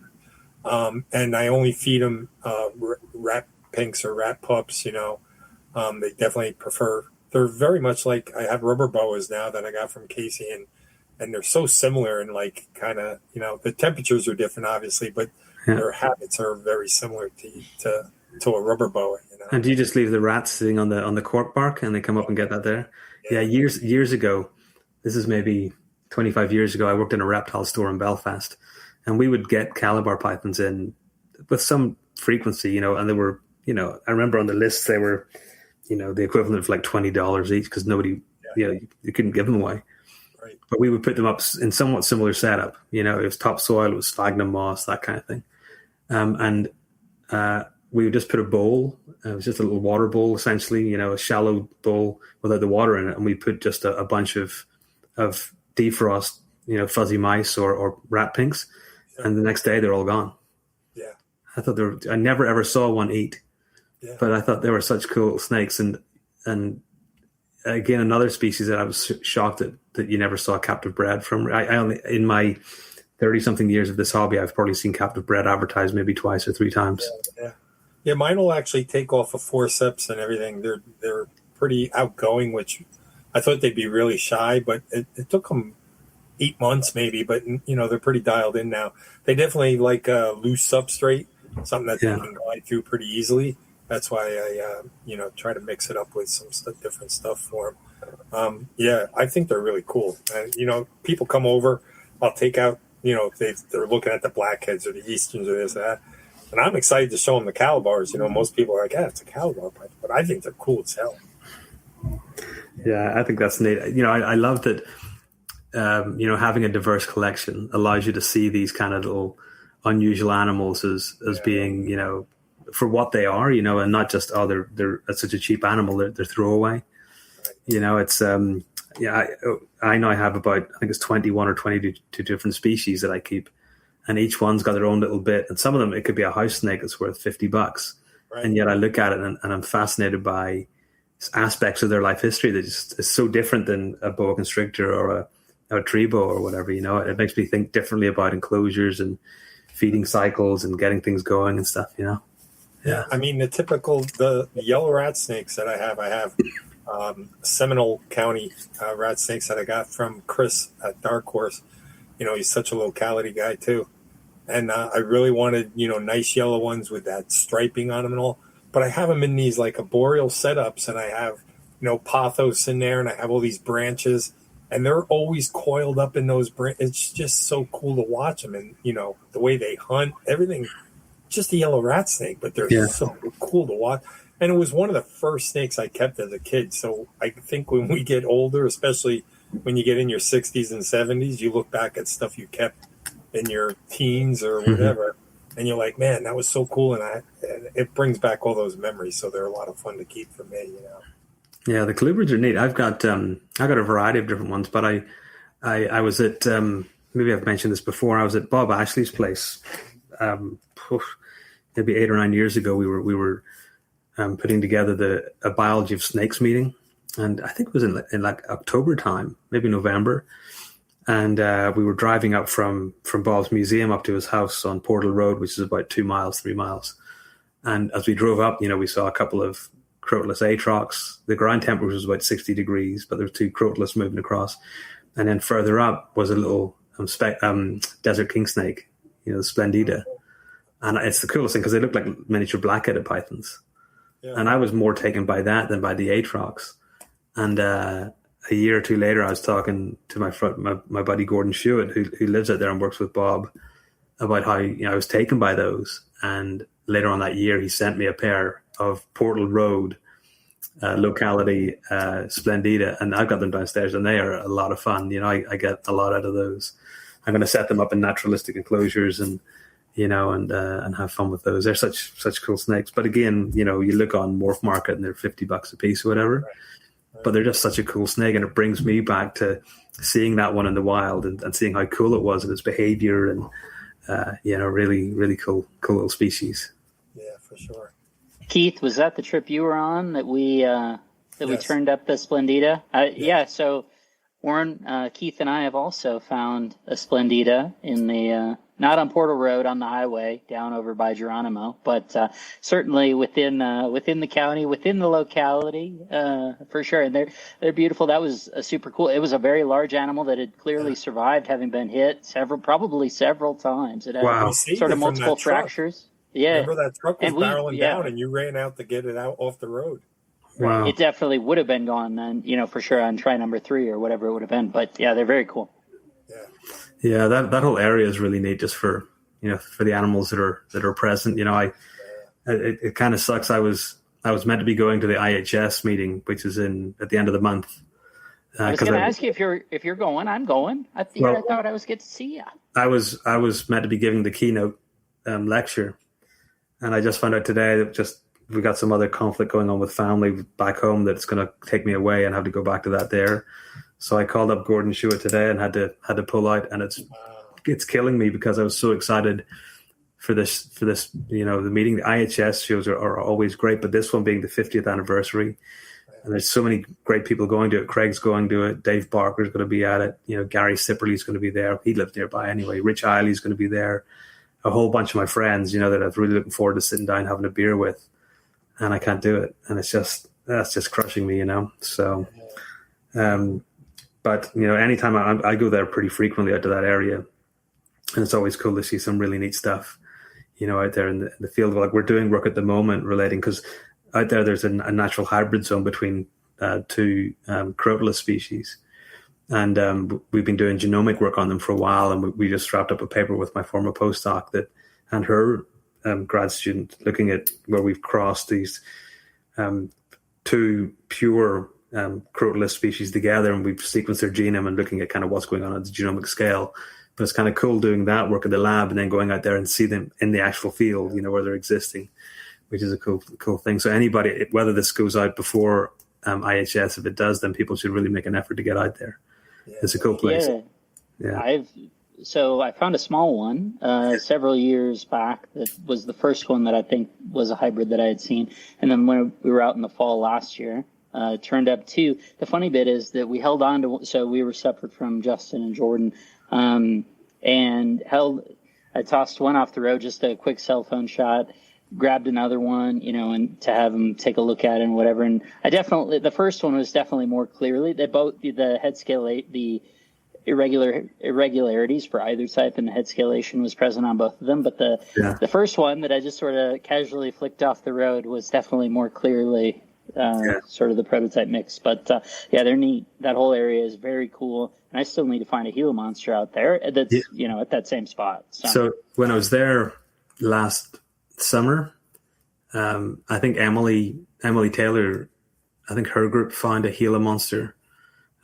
And I only feed them rat pinks or rat pups. They definitely prefer. They're very much like, I have rubber boas now that I got from Casey, and they're so similar, and like kind of, the temperatures are different, obviously, but their habits are very similar to a rubber boa. And do you just leave the rats sitting on the cork bark, and they come up and get that there? Yeah, years ago, this is maybe 25 years ago, I worked in a reptile store in Belfast, and we would get Calabar pythons in with some frequency, and they were, I remember on the list they were, the equivalent of like $20 each, because nobody, you couldn't give them away. Right. But we would put them up in somewhat similar setup. It was topsoil, it was sphagnum moss, that kind of thing. And we would just put a bowl. It was just a little water bowl, essentially, a shallow bowl without the water in it. And we put just a bunch of defrost, fuzzy mice or rat pinks. Yeah. And the next day they're all gone. Yeah. I thought I never ever saw one eat. Yeah. But I thought they were such cool snakes. And again, another species that I was shocked that you never saw captive bred from. I only, in my 30-something years of this hobby, I've probably seen captive bred advertised maybe twice or three times. Yeah, mine will actually take off a forceps and everything. They're pretty outgoing, which I thought they'd be really shy, but it took them 8 months maybe, but they're pretty dialed in now. They definitely like a loose substrate, something that they can glide through pretty easily. That's why I try to mix it up with some different stuff for them. I think they're really cool. People come over, I'll take out, they're looking at the blackheads or the easterns or this or that. And I'm excited to show them the Calabars. Most people are like, it's a Calabar python, but I think they're cool as hell. Yeah, I think that's neat. I love that, having a diverse collection allows you to see these kind of little unusual animals as being, for what they are, and not just, they're such a cheap animal, they're throwaway. Right. It's, I know I have about, I think it's 21 or 22 different species that I keep. And each one's got their own little bit. And some of them, it could be a house snake that's worth $50. Right. And yet I look at it and I'm fascinated by aspects of their life history that just is so different than a boa constrictor or a tree boa or whatever. It makes me think differently about enclosures and feeding cycles and getting things going and stuff, Yeah, I mean, the yellow rat snakes that I have Seminole County rat snakes that I got from Chris at Dark Horse. He's such a locality guy too. And I really wanted, nice yellow ones with that striping on them and all. But I have them in these like arboreal setups, and I have, pothos in there, and I have all these branches, and they're always coiled up in those branches. It's just so cool to watch them, and, the way they hunt, everything. Just a yellow rat snake, but they're so cool to watch. And it was one of the first snakes I kept as a kid. So I think when we get older, especially when you get in your 60s and 70s, you look back at stuff you kept in your teens or whatever, and you're like, man, that was so cool. And it brings back all those memories. So they're a lot of fun to keep for me, Yeah, the colubrids are neat. I've got a variety of different ones, but I was at, maybe I've mentioned this before, I was at Bob Ashley's place, maybe 8 or 9 years ago. We were putting together a biology of snakes meeting, and I think it was in like October time, maybe November. And we were driving up from Bob's museum up to his house on Portal Road, which is about 3 miles. And as we drove up, we saw a couple of crotalus atrox. The ground temperature was about 60 degrees, but there were 2 crotalus moving across. And then further up was a little desert king snake, the Splendida. And it's the coolest thing because they look like miniature black-headed pythons. Yeah. And I was more taken by that than by the atrox. And a year or two later, I was talking to my buddy Gordon Shewitt, who lives out there and works with Bob, about how I was taken by those. And later on that year, he sent me a pair of Portal Road locality Splendida, and I've got them downstairs, and they are a lot of fun. I get a lot out of those. I'm going to set them up in naturalistic enclosures and have fun with those. They're such cool snakes. But again, you look on Morph Market and they're $50 a piece or whatever. Right. But they're just such a cool snake, and it brings me back to seeing that one in the wild and seeing how cool it was and its behavior and really, really cool little species. Yeah, for sure. Keith, was that the trip you were on that we that we turned up the Splendida. Yeah, so Warren, Keith, and I have also found a Splendida in the not on Portal Road on the highway down over by Geronimo, but certainly within the county, within the locality, for sure. And they're beautiful. That was super cool. It was a very large animal that had clearly survived having been hit probably several times. It had sort of multiple fractures. Yeah, remember that truck was barreling down, and you ran out to get it out off the road. Wow. It definitely would have been gone then, for sure on try number 3 or whatever it would have been. But yeah, they're very cool. Yeah, that whole area is really neat just for for the animals that are present. It kind of sucks. I was meant to be going to the IHS meeting, which is at the end of the month. I was going to ask you if you're going. I'm going. I thought I was good to see you. I was meant to be giving the keynote lecture, and I just found out today that we got some other conflict going on with family back home that's going to take me away and have to go back to that there. So I called up Gordon Shua today and had to pull out, and it's killing me because I was so excited for this the meeting. The IHS shows are always great, but this one being the 50th anniversary, and there's so many great people going to it. Craig's going to it. Dave Barker's going to be at it. Gary Sipperly's going to be there. He lives nearby anyway. Rich Eiley's going to be there. A whole bunch of my friends, that I'm really looking forward to sitting down and having a beer with. And I can't do it, and that's just crushing me, So, but anytime I go there pretty frequently out to that area, and it's always cool to see some really neat stuff, out there in the field. Like we're doing work at the moment relating because out there's a natural hybrid zone between two Crotalus species, and we've been doing genomic work on them for a while, and we just wrapped up a paper with my former postdoc and her grad student looking at where we've crossed these two pure Crotalus species together, and we've sequenced their genome and looking at kind of what's going on at the genomic scale. But it's kind of cool doing that work in the lab and then going out there and see them in the actual field, where they're existing, which is a cool thing. So anybody, whether this goes out before IHS, if it does, then people should really make an effort to get out there. It's a cool place. Yeah. So I found a small one several years back that was the first one that I think was a hybrid that I had seen. And then when we were out in the fall last year, it turned up 2. The funny bit is that we held on to, so we were separate from Justin and Jordan, and I tossed one off the road, just a quick cell phone shot, grabbed another one, and to have them take a look at it and whatever. And the first one was definitely more clearly, they both, the head scale, the irregularities for either type and the head scalation was present on both of them, but the first one that I just sort of casually flicked off the road was definitely more clearly sort of the prototype mix. But they're neat. That whole area is very cool, and I still need to find a Gila monster out there that's at that same spot. So when I was there last summer, I think Emily Taylor, I think her group found a Gila monster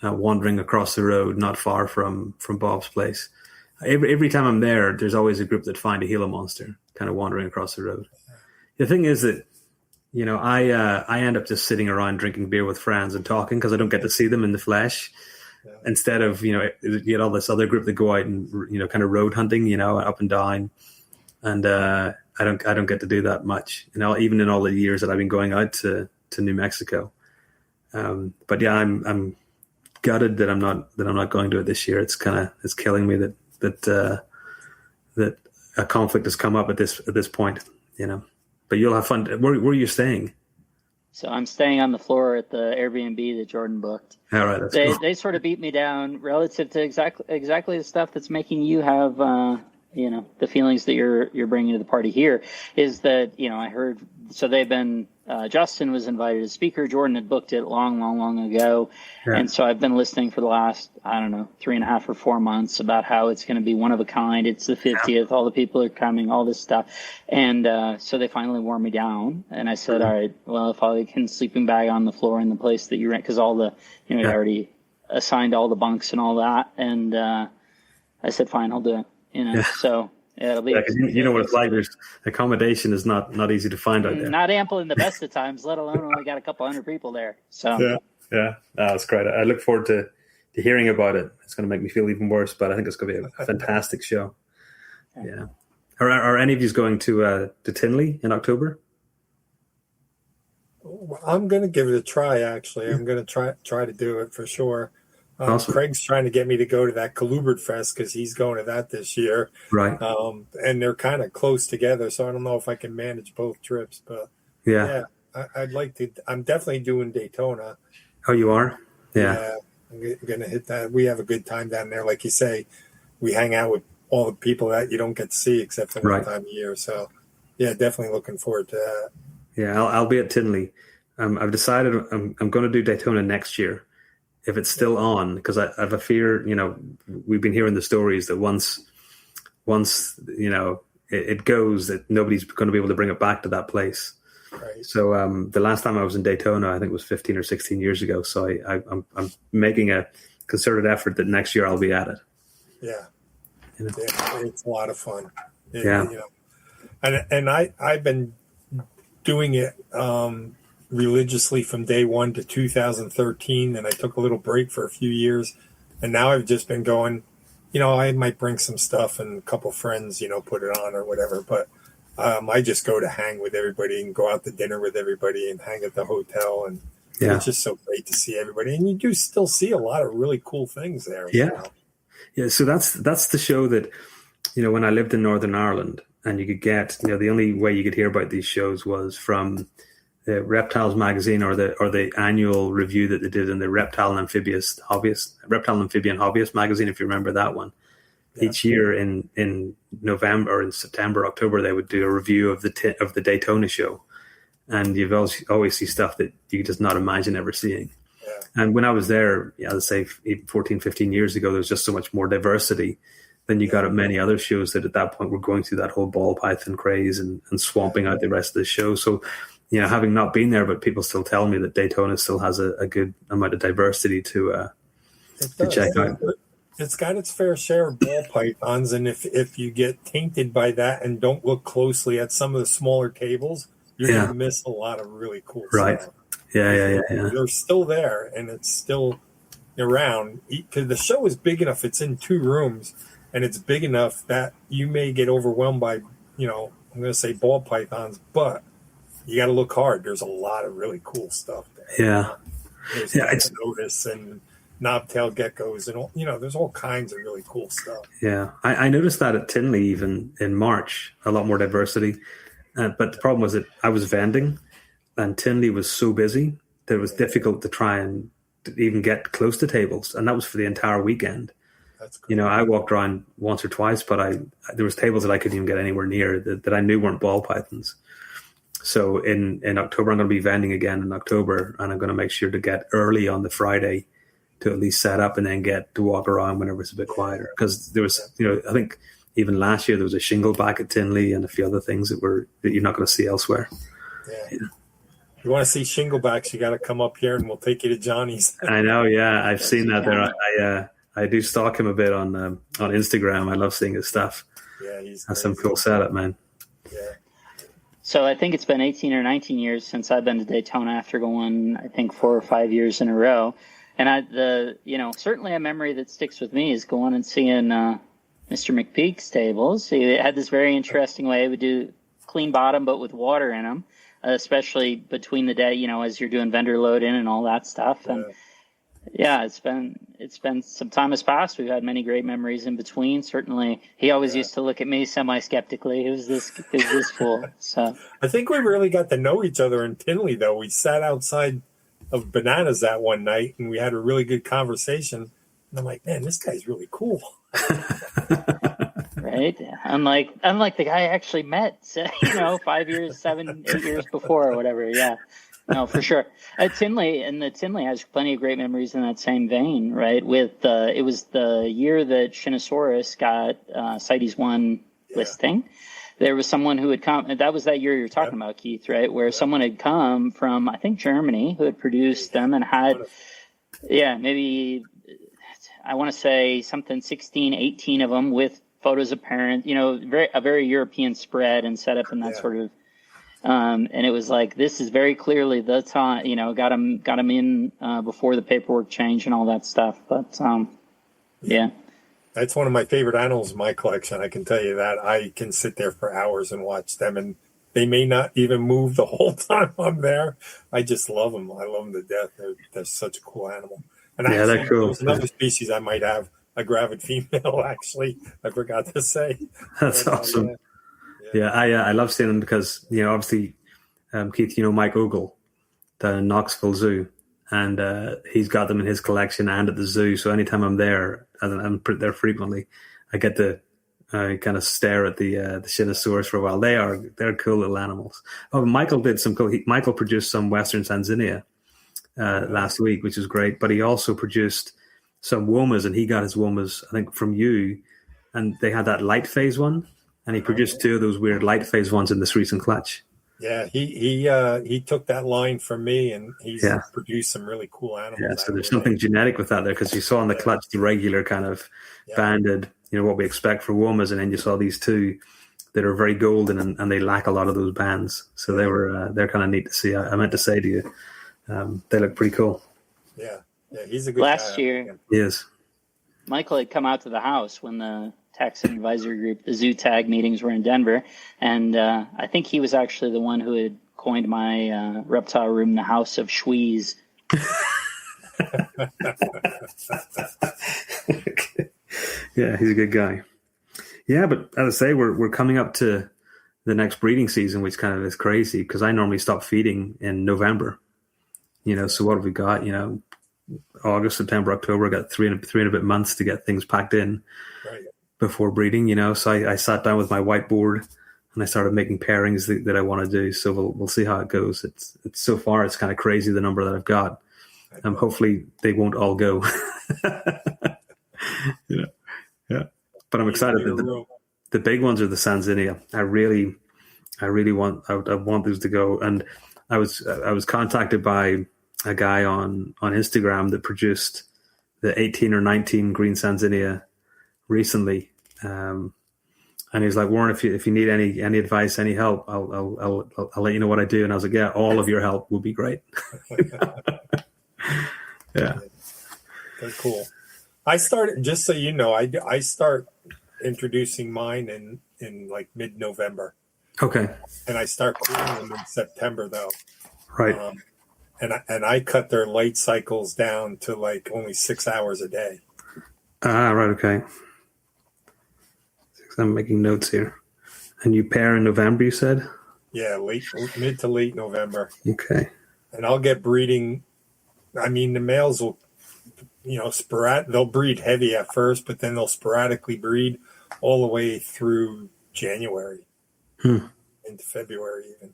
wandering across the road not far from Bob's place. Every time I'm there, there's always a group that find a Gila monster kind of wandering across the road. The thing is that, I end up just sitting around drinking beer with friends and talking because I don't get to see them in the flesh. Yeah. Instead of, you get all this other group that go out and, kind of road hunting, up and down. And I don't get to do that much, even in all the years that I've been going out to New Mexico. But yeah, I'm gutted that I'm not going to it this year. It's killing me that a conflict has come up at this point, But you'll have fun. Where are you staying? So I'm staying on the floor at the Airbnb that Jordan booked. All right, that's cool. They sort of beat me down relative to exactly the stuff that's making you have the feelings that you're bringing to the party here. Is that I heard, so they've been Justin was invited as speaker. Jordan had booked it long ago. Yeah. And so I've been listening for the last, 3.5 or 4 months about how it's going to be one of a kind. It's the 50th. All the people are coming, all this stuff. And so they finally wore me down. And I said, all right, well, if I can sleeping bag on the floor in the place that you rent, because all the, you already assigned all the bunks and all that. And I said, fine, I'll do it. So. Yeah, it'll be. Yeah, you know what it's like. There's accommodation is not easy to find out there. Not ample in the best of times, let alone only got a couple hundred people there. So that's great. I look forward to hearing about it. It's going to make me feel even worse, but I think it's going to be a fantastic show. Yeah. Are any of you going to Tinley in October? I'm going to give it a try, actually. I'm going to try to do it for sure. Awesome. Craig's trying to get me to go to that Kalubert Fest because he's going to that this year. Right. And they're kind of close together, so I don't know if I can manage both trips. But yeah, I'd like to. I'm definitely doing Daytona. Oh, you are? Yeah. I'm going to hit that. We have a good time down there. Like you say, we hang out with all the people that you don't get to see except for one time a year. So, yeah, definitely looking forward to that. Yeah, I'll be at Tinley. I've decided I'm going to do Daytona next year if it's still on, because I have a fear. We've been hearing the stories that once it goes, that nobody's going to be able to bring it back to that place. Right. So the last time I was in Daytona, I think it was 15 or 16 years ago. So I'm making a concerted effort that next year I'll be at it. Yeah, it's a lot of fun. And I've been doing it religiously from day one to 2013, and I took a little break for a few years, and now I've just been going. I might bring some stuff and a couple friends, put it on or whatever, but I just go to hang with everybody and go out to dinner with everybody and hang at the hotel, and it's just so great to see everybody, and you do still see a lot of really cool things there. Yeah. So that's the show that, when I lived in Northern Ireland, and you could get, the only way you could hear about these shows was from the Reptiles magazine or the annual review that they did in the Reptile and Amphibian Hobbyist magazine, if you remember that one. Yeah. Each year in November or in September, October, they would do a review of the Daytona show, and you've always see stuff that you just not imagine ever seeing. Yeah. And when I was there, let's say 14, 15 years ago, there was just so much more diversity than you got at many other shows that at that point were going through that whole ball python craze and swamping out the rest of the show. So, having not been there, but people still tell me that Daytona still has a good amount of diversity to check out. It's got its fair share of ball pythons, and if you get tainted by that and don't look closely at some of the smaller tables, you're going to miss a lot of really cool stuff. Yeah. They're still there, and it's still around. Because the show is big enough. It's in 2 rooms, and it's big enough that you may get overwhelmed by, I'm going to say ball pythons, but you got to look hard. There's a lot of really cool stuff there. Yeah. There's notice and knobtail geckos and all, there's all kinds of really cool stuff. Yeah. I noticed that at Tinley even in March, a lot more diversity. But the problem was that I was vending, and Tinley was so busy that it was difficult to try and even get close to tables. And that was for the entire weekend. That's cool. I walked around once or twice, but there was tables that I couldn't even get anywhere near that I knew weren't ball pythons. So in October, I'm going to be vending again in October, and I'm going to make sure to get early on the Friday to at least set up and then get to walk around whenever it's a bit quieter. Because there was, I think even last year there was a shingle back at Tinley and a few other things that you're not going to see elsewhere. Yeah. You want to see shinglebacks, you got to come up here and we'll take you to Johnny's. I know, yeah. I've seen that there. I do stalk him a bit on Instagram. I love seeing his stuff. Yeah, he's That's some cool setup, man. Yeah. So I think it's been 18 or 19 years since I've been to Daytona after going, I think 4 or 5 years in a row. And certainly a memory that sticks with me is going and seeing Mr. McPeak's tables. He had this very interesting way. He would do clean bottom, but with water in them, especially between the day, as you're doing vendor load in and all that stuff. And it's been some time has passed. We've had many great memories in between. Certainly, he always used to look at me semi-skeptically. Who's this fool? So I think we really got to know each other in Tinley, though. We sat outside of Bananas that one night, and we had a really good conversation. And I'm like, man, this guy's really cool. Right? Unlike the guy I actually met, 5 years, 7, 8 years before or whatever. Yeah. No, for sure. Tinley has plenty of great memories in that same vein, right? With it was the year that Shinosaurus got CITES 1 listing. There was someone who had come, and that was that year you're talking about, Keith, right? Where someone had come from, I think, Germany, who had produced them and had, maybe, I want to say something 16, 18 of them with photos of parents, a very European spread and setup and that sort of. And it was like, this is very clearly the time, got him in before the paperwork change and all that stuff. But that's one of my favorite animals in my collection. I can tell you that. I can sit there for hours and watch them. And They may not even move the whole time I'm there. I just love them. I love them to death. They're such a cool animal. And Yeah, they're cool. There's another species I might have, a gravid female, actually. I forgot to say. That's But, awesome. Yeah, I love seeing them because, obviously, Keith, Mike Ogle, the Knoxville Zoo, and he's got them in his collection and at the zoo. So anytime I'm there, and I'm there frequently, I get to kind of stare at the Shinosaurus for a while. They're cool little animals. Oh, Michael did some cool. Michael produced some Western Sanzinia last week, which is great. But he also produced some womas, and he got his womas, I think, from you. And they had that light phase one, and he produced two of those weird light phase ones in this recent clutch. Yeah, he took that line from me, and he's produced some really cool animals. Yeah, so there's something genetic with that there, because you saw in the clutch the regular kind of banded, what we expect for womas, and then you saw these two that are very golden, and they lack a lot of those bands. So they're kind of neat to see. I meant to say to you, they look pretty cool. Yeah, he's a good Last guy. year, Yes, Michael had come out to the house when the Taxon Advisory Group, the zoo tag meetings were in Denver. And I think he was actually the one who had coined my reptile room the House of Schwees. Yeah, he's a good guy. Yeah, but as I say, we're coming up to the next breeding season, which kind of is crazy because I normally stop feeding in November. So what have we got? August, September, October, got three and a bit months to get things packed in. Right. Before breeding, so I sat down with my whiteboard and I started making pairings that I want to do. So we'll see how it goes. It's so far it's kind of crazy the number that I've got. Hopefully they won't all go. Yeah. But I'm excited that the big ones are the Sanzinia. I really want I want those to go. And I was contacted by a guy on Instagram that produced the 18 or 19 green Sanzinia recently, and he was like, Warren, if you need any advice, any help, I'll let you know what I do. And I was like, yeah, all of your help will be great. Yeah, they're cool. I started, just so you know, I start introducing mine in like mid-November. Okay. And I start cleaning them in September though. Right. And I cut their light cycles down to like only 6 hours a day. Right. Okay. I'm making notes here. And you pair in November, you said? Yeah, mid to late November. Okay. And I'll get breeding. I mean, the males will, they'll breed heavy at first, but then they'll sporadically breed all the way through January into February even.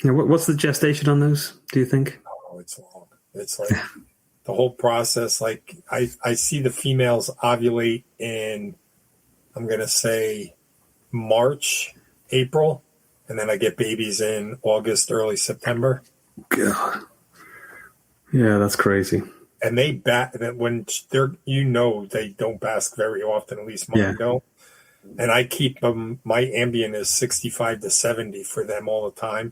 Yeah, what's the gestation on those, do you think? Oh, it's long. It's like the whole process. Like I see the females ovulate in, I'm going to say March, April, and then I get babies in August, early September. God. Yeah, that's crazy. And they when they're, they don't bask very often, at least mine don't. And I keep them, my ambient is 65 to 70 for them all the time,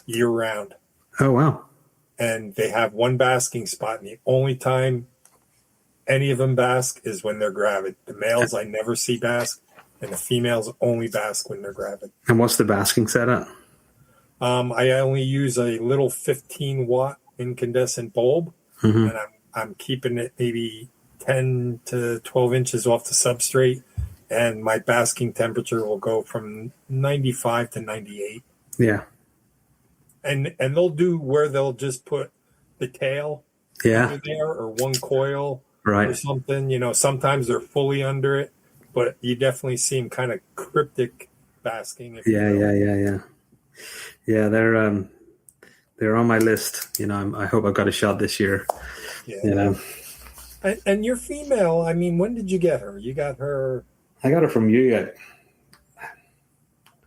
year round. Oh, wow. And they have one basking spot, and the only time any of them bask is when they're gravid. The males I never see bask, and the females only bask when they're gravid. And what's the basking setup? I only use a little 15-watt incandescent bulb, and I'm keeping it maybe 10 to 12 inches off the substrate, and my basking temperature will go from 95 to 98. Yeah. And they'll do where they'll just put the tail under there or one coil or something. Sometimes they're fully under it, but you definitely see them kind of cryptic basking. Yeah, they're on my list. I hope I've got a shot this year. Yeah. And your female, I mean, when did you get her? You got her? I got her from you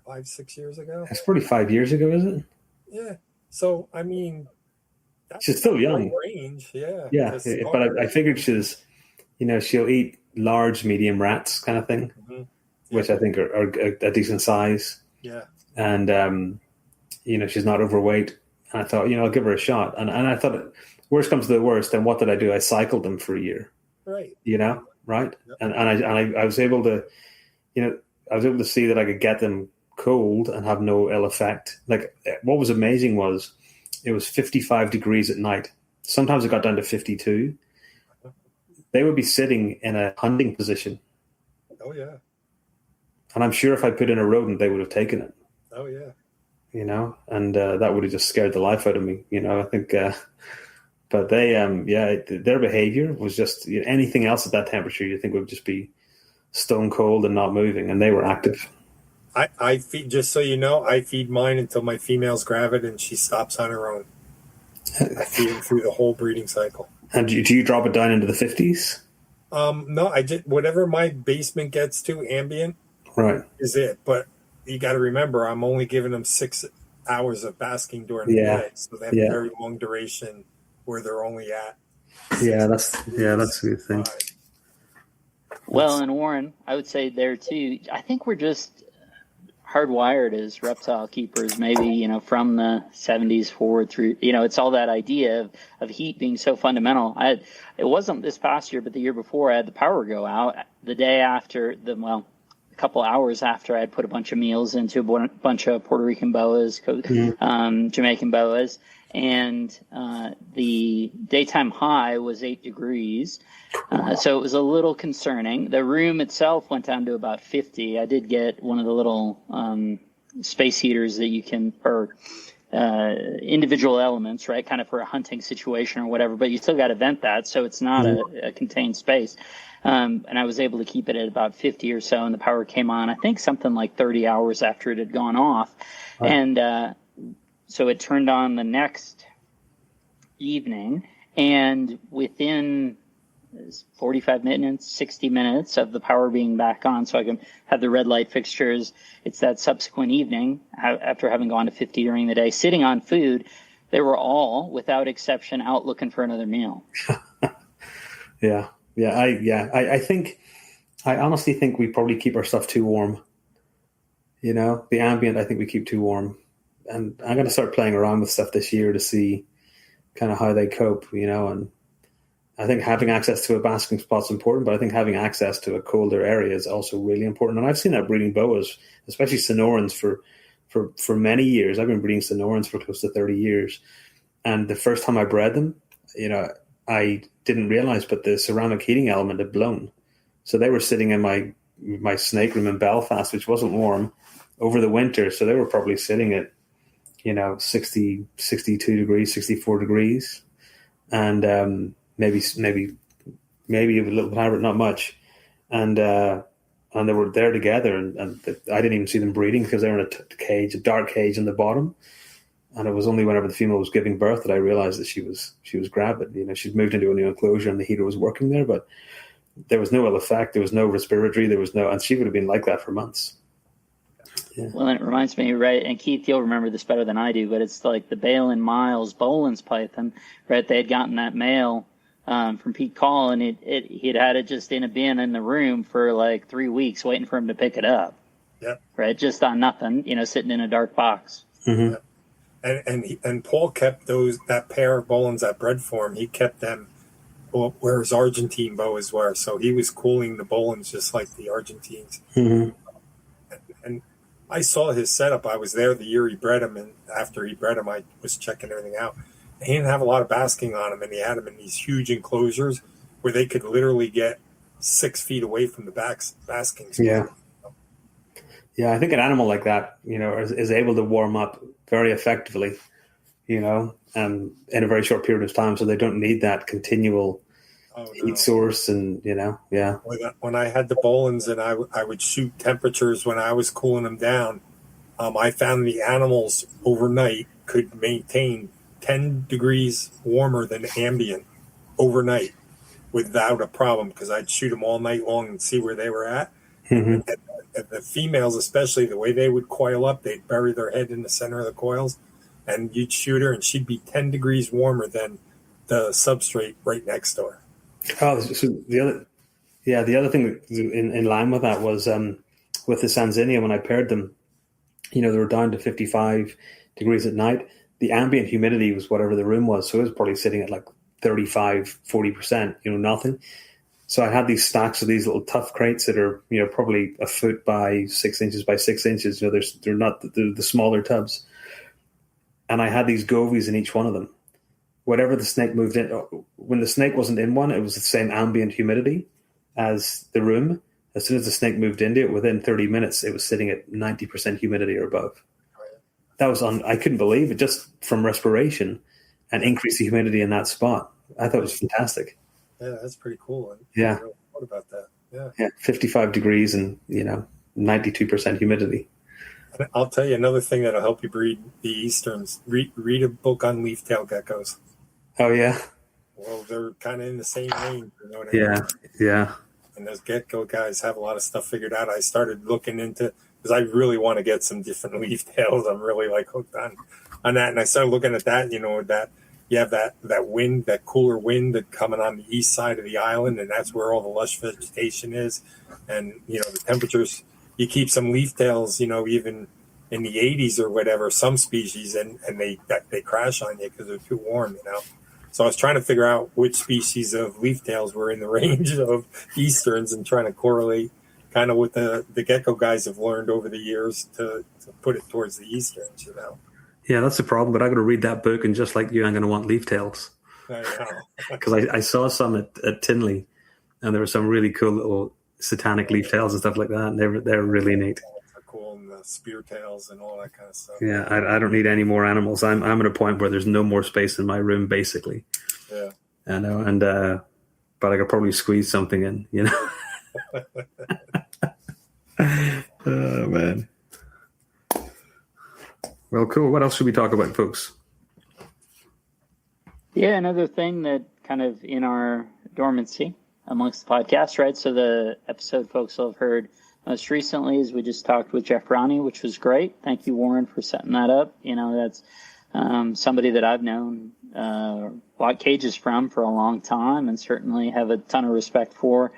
5-6 years ago. It's probably 5 years ago, is it? Yeah. So I mean, she's still young. Range, yeah. Yeah, but I figured she'll eat large, medium rats, kind of thing, which I think are a decent size. Yeah. And she's not overweight. And I thought, I'll give her a shot. And I thought, worst comes to the worst, and what did I do? I cycled them for a year. Right. Right. Yep. And I was able to, I was able to see that I could get them cold and have no ill effect. Like, what was amazing was it was 55 degrees at night. Sometimes it got down to 52. They would be sitting in a hunting position. Oh, yeah. And I'm sure if I put in a rodent, they would have taken it. Oh, yeah. You know, and that would have just scared the life out of me. You know, I think, but they, their behavior was just, anything else at that temperature, you think would just be stone cold and not moving, and they were active. I feed, just so you know, I feed mine until my female's gravid and she stops on her own. I feed them through the whole breeding cycle. And do you drop it down into the 50s? No, I just, whatever my basement gets to ambient, right, is it. But you got to remember, I'm only giving them 6 hours of basking during the day, so they have a very long duration where they're only at. That's a good thing. Well, and Warren, I would say there too, I think we're just hardwired as reptile keepers, maybe, from the 70s forward through, it's all that idea of heat being so fundamental. It wasn't this past year, but the year before, I had the power go out the day after a couple hours after I had put a bunch of meals into a bunch of Puerto Rican boas, Jamaican boas, and the daytime high was 8 degrees. So it was a little concerning. The room itself went down to about 50. I did get one of the little space heaters that you can, or individual elements, right, kind of for a hunting situation or whatever, but you still got to vent that, so it's not a contained space. And I was able to keep it at about 50 or so, and the power came on, I think, something like 30 hours after it had gone off. Right. And so it turned on the next evening, and within 45 minutes, 60 minutes of the power being back on, so I can have the red light fixtures, it's that subsequent evening, after having gone to 50 during the day, sitting on food, they were all, without exception, out looking for another meal. I honestly think we probably keep our stuff too warm. The ambient, I think we keep too warm. And I'm going to start playing around with stuff this year to see kind of how they cope, and I think having access to a basking spot is important, but I think having access to a colder area is also really important. And I've seen that breeding boas, especially Sonorans, for many years. I've been breeding Sonorans for close to 30 years. And the first time I bred them, I didn't realize, but the ceramic heating element had blown. So they were sitting in my snake room in Belfast, which wasn't warm, over the winter. So they were probably sitting at 60, 62 degrees, 64 degrees. And maybe a little bit higher, but not much. And they were there together, and I didn't even see them breeding because they were in a dark cage in the bottom. And it was only whenever the female was giving birth that I realized that she was gravid. She'd moved into a new enclosure and the heater was working there, but there was no ill effect. There was no respiratory. And she would have been like that for months. Yeah. Well, and it reminds me, right, and Keith, you'll remember this better than I do, but it's like the Balin Miles Boland's python, right? They had gotten that male from Pete Call, and he'd had it just in a bin in the room for like 3 weeks waiting for him to pick it up. Yep. Right, just on nothing, sitting in a dark box. Mm-hmm. Yep. And Paul kept that pair of Bolands that bred for him. He kept them where his Argentine boas were, so he was cooling the Bolands just like the Argentines. Mm-hmm. And I saw his setup. I was there the year he bred him, and after he bred him, I was checking everything out. And he didn't have a lot of basking on him, and he had him in these huge enclosures where they could literally get 6 feet away from the basking spot. Yeah. Yeah, I think an animal like that, is able to warm up very effectively, in a very short period of time, so they don't need that continual heat source. And when I had the Bolands and I would shoot temperatures when I was cooling them down, I found the animals overnight could maintain 10 degrees warmer than ambient overnight without a problem, because I'd shoot them all night long and see where they were at. Mm-hmm. And the females, especially, the way they would coil up, they'd bury their head in the center of the coils, and you'd shoot her and she'd be 10 degrees warmer than the substrate right next to her. Oh, so the other thing in line with that was with the Sanzinia, when I paired them, they were down to 55 degrees at night. The ambient humidity was whatever the room was, so it was probably sitting at like 35, 40%, nothing. So I had these stacks of these little tough crates that are, probably a foot by 6 inches by 6 inches. They're not the smaller tubs. And I had these govies in each one of them. Whatever the snake moved in, when the snake wasn't in one, it was the same ambient humidity as the room. As soon as the snake moved into it, within 30 minutes, it was sitting at 90% humidity or above. That was I couldn't believe it, just from respiration and increase the humidity in that spot. I thought it was fantastic. Yeah, that's pretty cool. Yeah. What about that? Yeah. 55 degrees and, 92% humidity. I'll tell you another thing that'll help you breed the Easterns. Read a book on leaf-tailed geckos. Oh, yeah? Well, they're kind of in the same range. You know what I mean? Yeah. And those gecko guys have a lot of stuff figured out. I started looking into, because I really want to get some different leaf-tails. I'm really hooked on that. And I started looking at that, that you have that wind, that cooler wind that coming on the east side of the island, and that's where all the lush vegetation is. And, the temperatures, you keep some leaf tails, even in the 80s or whatever, some species, and they crash on you because they're too warm, So I was trying to figure out which species of leaf tails were in the range of Easterns and trying to correlate kind of what the gecko guys have learned over the years to put it towards the Easterns, Yeah, that's the problem. But I got to read that book, and just like you, I'm going to want leaf tails. I know. Because I saw some at Tinley, and there were some really cool little satanic leaf tails and stuff like that. And they're really neat. Cool, and the spear tails and all that kind of stuff. Yeah, I don't need any more animals. I'm at a point where there's no more space in my room, basically. Yeah, I know, and but I could probably squeeze something in, Oh man. Well, cool. What else should we talk about, folks? Yeah, another thing that kind of in our dormancy amongst the podcasts, right? So the episode folks will have heard most recently is we just talked with Jeff Ronnie, which was great. Thank you, Warren, for setting that up. That's somebody that I've known, bought cages from for a long time, and certainly have a ton of respect for.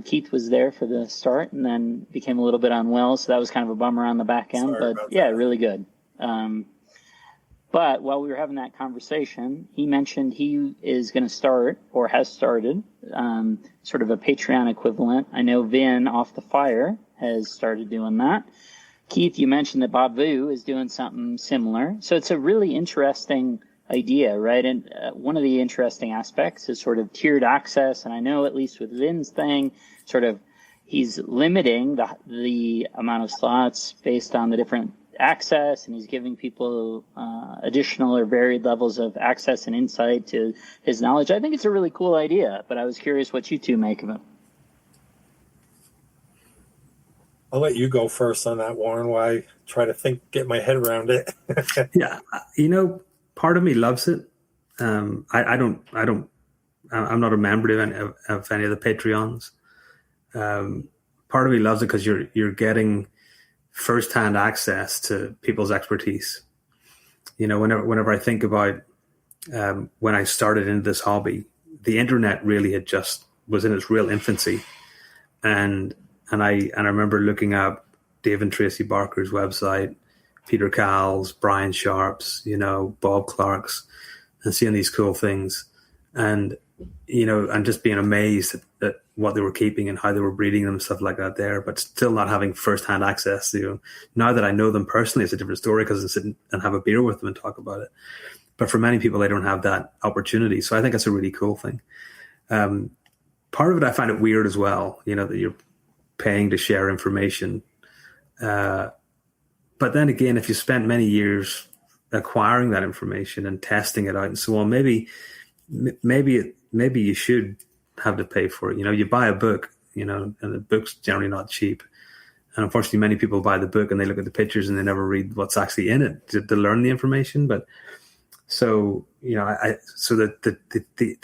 Keith was there for the start and then became a little bit unwell, so that was kind of a bummer on the back end. But yeah, really good. But while we were having that conversation, he mentioned he is going to start, or has started, sort of a Patreon equivalent. I know Vin Off the Fire has started doing that. Keith, you mentioned that Bob Vu is doing something similar. So it's a really interesting idea, right? And one of the interesting aspects is sort of tiered access. And I know, at least with Vin's thing, sort of he's limiting the amount of slots based on the different access, and he's giving people additional or varied levels of access and insight to his knowledge. I think it's a really cool idea, but I was curious what you two make of it. I'll let you go first on that, Warren, while I try to get my head around it. Yeah, part of me loves it. I'm not a member of any of the Patreons. Part of me loves it because you're getting first-hand access to people's expertise. Whenever I think about when I started into this hobby, the internet really was in its real infancy, and I remember looking up Dave and Tracy Barker's website, Peter Cowell's, Brian Sharp's, Bob Clark's, and seeing these cool things, and and just being amazed at what they were keeping and how they were breeding them and stuff like that there, but still not having first-hand access. Now that I know them personally, it's a different story because I sit and have a beer with them and talk about it. But for many people, they don't have that opportunity. So I think that's a really cool thing. Part of it, I find it weird as well, that you're paying to share information. But then again, if you spent many years acquiring that information and testing it out and so on, maybe you should have to pay for it. You buy a book, and the book's generally not cheap. And unfortunately, many people buy the book and they look at the pictures and they never read what's actually in it to learn the information. But so, the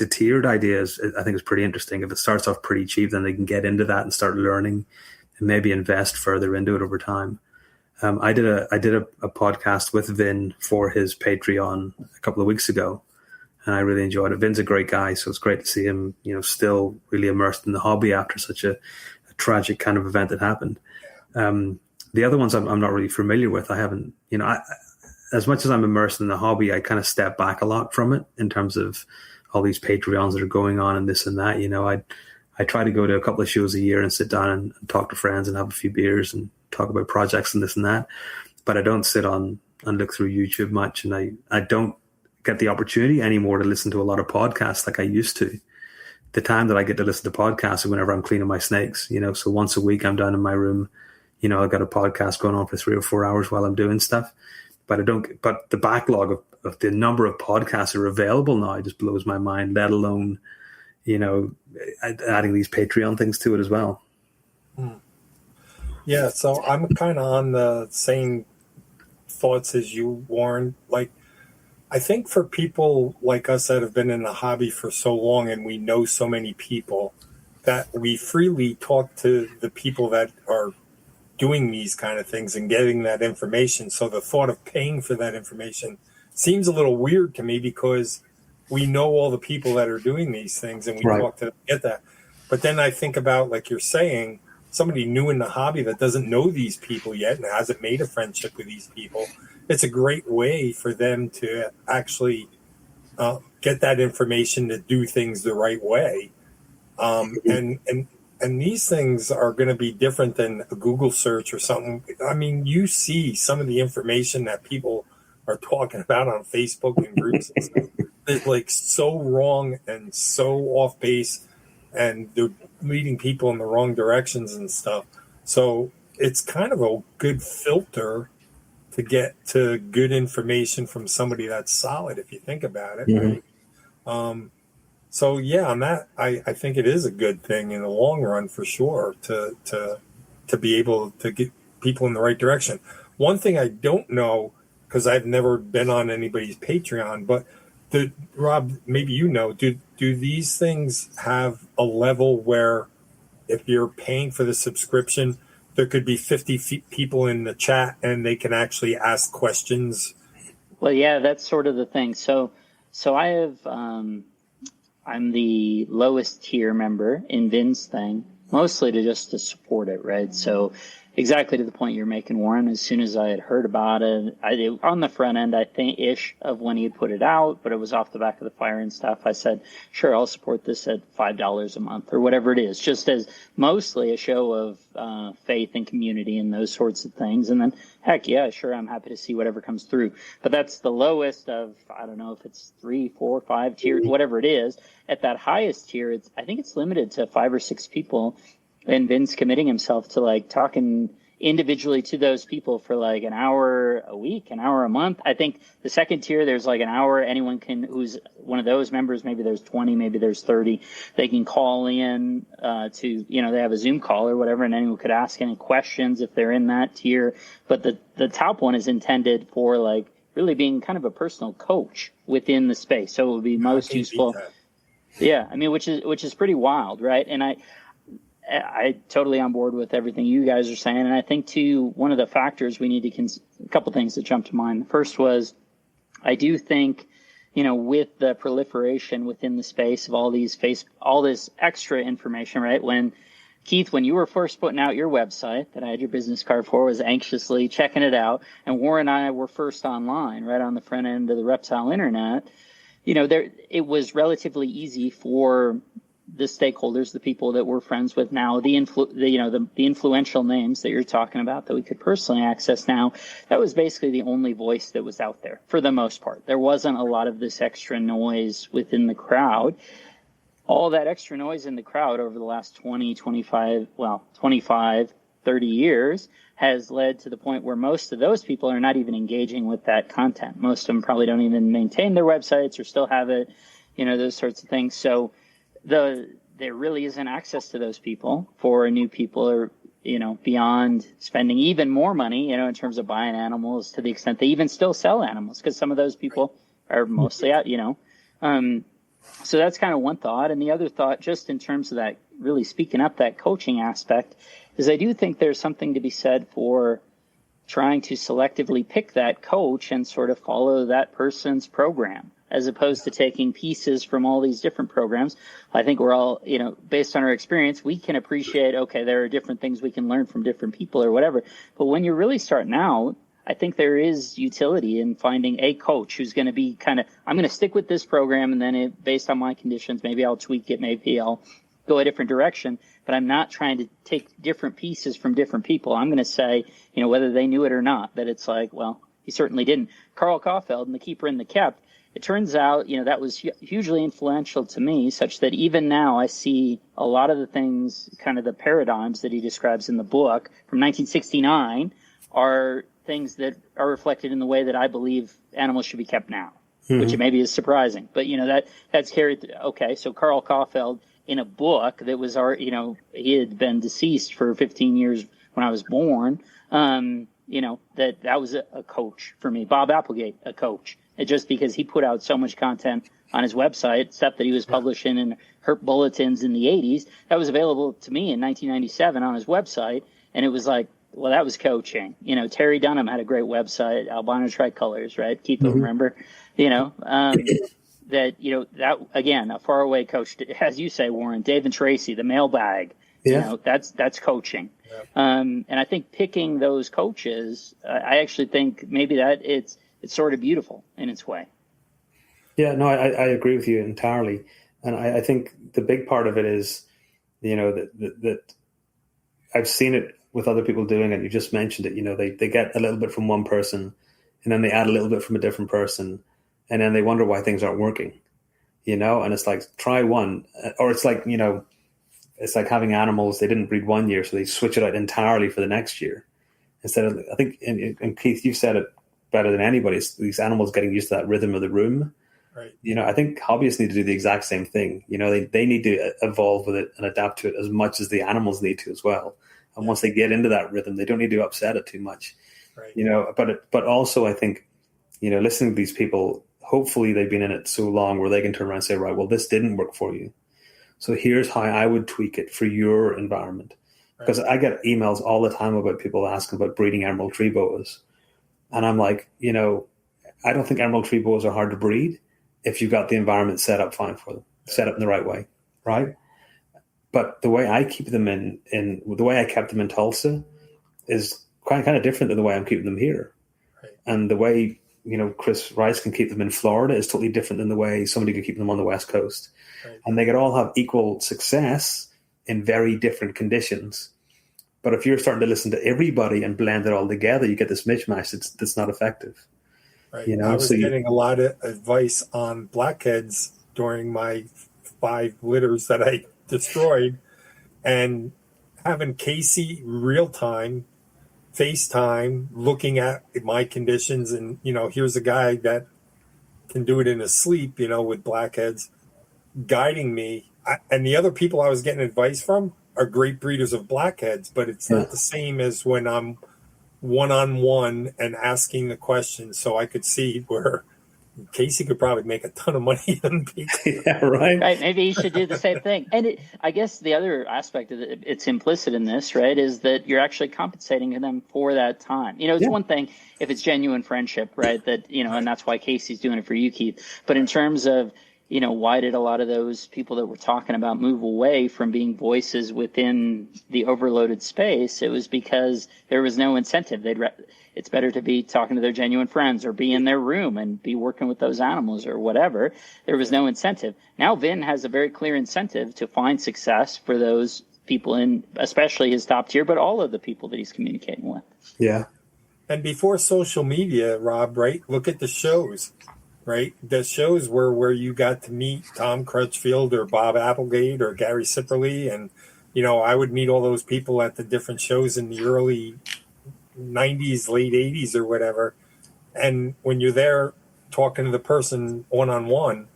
tiered idea I think is pretty interesting. If it starts off pretty cheap, then they can get into that and start learning and maybe invest further into it over time. I did a podcast with Vin for his Patreon a couple of weeks ago, and I really enjoyed it. Vin's a great guy, so it's great to see him, still really immersed in the hobby after such a tragic kind of event that happened. The other ones I'm not really familiar with. I haven't, as much as I'm immersed in the hobby, I kind of step back a lot from it in terms of all these Patreons that are going on and this and that. I I try to go to a couple of shows a year and sit down and talk to friends and have a few beers and talk about projects and this and that. But I don't sit on and look through YouTube much, and I don't get the opportunity anymore to listen to a lot of podcasts like I used to. The time that I get to listen to podcasts is whenever I'm cleaning my snakes, so once a week I'm down in my room, I've got a podcast going on for 3 or 4 hours while I'm doing stuff. But the backlog of the number of podcasts that are available now just blows my mind, let alone, adding these Patreon things to it as well. Yeah, so I'm kind of on the same thoughts as you, Warren. Like, I think for people like us that have been in the hobby for so long and we know so many people, that we freely talk to the people that are doing these kind of things and getting that information. So the thought of paying for that information seems a little weird to me, because we know all the people that are doing these things and we talk to them to get that. But then I think about, like you're saying, somebody new in the hobby that doesn't know these people yet and hasn't made a friendship with these people. It's a great way for them to actually get that information to do things the right way. And these things are going to be different than a Google search or something. I mean, you see some of the information that people are talking about on Facebook and groups and stuff. It's like so wrong and so off base, and they're leading people in the wrong directions and stuff. So it's kind of a good filter to get to good information from somebody that's solid, if you think about it. Mm-hmm. Right? So yeah, on that, I think it is a good thing in the long run for sure to be able to get people in the right direction. One thing I don't know, because I've never been on anybody's Patreon, but Rob, maybe do these things have a level where if you're paying for the subscription, there could be 50 people in the chat and they can actually ask questions? Well, yeah, that's sort of the thing. So I have, I'm the lowest tier member in Vin's thing, mostly to support it, right? So exactly to the point you're making, Warren, as soon as I had heard about it, on the front end, I think, of when he had put it out, but it was off the back of the fire and stuff, I said, sure, I'll support this at $5 a month or whatever it is, just as mostly a show of faith and community and those sorts of things. And then, heck yeah, sure, I'm happy to see whatever comes through. But that's the lowest of, I don't know if it's 3, 4, 5 tiers, whatever it is. At that highest tier, I think it's limited to 5 or 6 people. And Vin's committing himself to like talking individually to those people for like an hour a week, an hour a month. I think the second tier, there's like an hour. Anyone can, who's one of those members, maybe there's 20, maybe there's 30. They can call in to, they have a Zoom call or whatever, and anyone could ask any questions if they're in that tier. But the top one is intended for like really being kind of a personal coach within the space. So it would be most useful. Yeah. I mean, which is pretty wild, right? And I totally on board with everything you guys are saying. And I think, too, one of the factors we need to a couple things that jumped to mind. The first was, I do think, with the proliferation within the space of all this extra information, right? When you were first putting out your website that I had your business card for, was anxiously checking it out. And Warren and I were first online, right on the front end of the reptile internet. It was relatively easy for the stakeholders, the people that we're friends with now, the influential names that you're talking about that we could personally access now, that was basically the only voice that was out there for the most part. There wasn't a lot of this extra noise within the crowd. All that extra noise in the crowd over the last 25, 30 years has led to the point where most of those people are not even engaging with that content. Most of them probably don't even maintain their websites or still have it, those sorts of things. So there really isn't access to those people for new people, or beyond spending even more money in terms of buying animals, to the extent they even still sell animals, because some of those people are mostly out. So that's kind of one thought. And the other thought, just in terms of that, really speaking up that coaching aspect, is I do think there's something to be said for trying to selectively pick that coach and sort of follow that person's program, as opposed to taking pieces from all these different programs. I think we're all, based on our experience, we can appreciate, okay, there are different things we can learn from different people or whatever. But when you're really starting out, I think there is utility in finding a coach who's going to be I'm going to stick with this program, and then based on my conditions, maybe I'll tweak it, maybe I'll go a different direction, but I'm not trying to take different pieces from different people. I'm going to say, whether they knew it or not, that it's like, well, he certainly didn't. Karl Kaufeld and The Keeper and the Kept, it turns out, that was hugely influential to me, such that even now I see a lot of the things, kind of the paradigms that he describes in the book from 1969 are things that are reflected in the way that I believe animals should be kept now, which maybe is surprising. But, that's carried. Okay, so Karl Kaufeld, in a book that was, he had been deceased for 15 years when I was born, that was a coach for me. Bob Applegate, a coach. Just because he put out so much content on his website, stuff that he was publishing in Herp bulletins in the 80s, that was available to me in 1997 on his website. And it was like, well, that was coaching. Terry Dunham had a great website, Albino Tricolors, right? Keith will remember, that again, a faraway coach, as you say, Warren, Dave and Tracy, the mailbag, that's coaching. Yeah. And I think picking those coaches, I actually think maybe that it's sort of beautiful in its way. Yeah, no, I agree with you entirely. And I think the big part of it is, that I've seen it with other people doing it. You just mentioned it, they get a little bit from one person and then they add a little bit from a different person. And then they wonder why things aren't working, and it's like, try one, or it's like, it's like having animals. They didn't breed one year, so they switch it out entirely for the next year. Instead of, I think, and Keith, you said it better than anybody, it's these animals getting used to that rhythm of the room. Right. I think hobbyists need to do the exact same thing. They need to evolve with it and adapt to it as much as the animals need to as well. And once they get into that rhythm, they don't need to upset it too much. Right. But also I think, listening to these people, hopefully they've been in it so long where they can turn around and say, right, well, this didn't work for you. So here's how I would tweak it for your environment. Right. Because I get emails all the time about people asking about breeding emerald tree boas. And I'm like, I don't think emerald tree boas are hard to breed if you've got the environment set up fine for them, set up in the right way, right? But the way I keep them in the way I kept them in Tulsa is kind of different than the way I'm keeping them here. Right. And the way, Chris Rice can keep them in Florida is totally different than the way somebody could keep them on the West Coast. Right. And they could all have equal success in very different conditions. But if you're starting to listen to everybody and blend it all together, you get this mishmash that's not effective. Right. I was getting a lot of advice on blackheads during my 5 litters that I destroyed, and having Casey real time, FaceTime, looking at my conditions, and here's a guy that can do it in his sleep, with blackheads, guiding me. And the other people I was getting advice from are great breeders of blackheads, but it's not the same as when I'm one-on-one and asking the questions, so I could see where Casey could probably make a ton of money on people. Yeah, right. Right. Maybe you should do the same thing. And I guess the other aspect of it, it's implicit in this, right, is that you're actually compensating them for that time. It's one thing if it's genuine friendship, right, that, and that's why Casey's doing it for you, Keith. But in terms of, why did a lot of those people that we're talking about move away from being voices within the overloaded space? It was because there was no incentive. It's better to be talking to their genuine friends or be in their room and be working with those animals or whatever. There was no incentive. Now Vin has a very clear incentive to find success for those people, in especially his top tier, but all of the people that he's communicating with. Yeah. And before social media, Rob, right, look at the shows. Right, the shows were where you got to meet Tom Crutchfield or Bob Applegate or Gary Sipperly, and I would meet all those people at the different shows in the early 90s, late 80s, or whatever. And when you're there talking to the person one-on-one,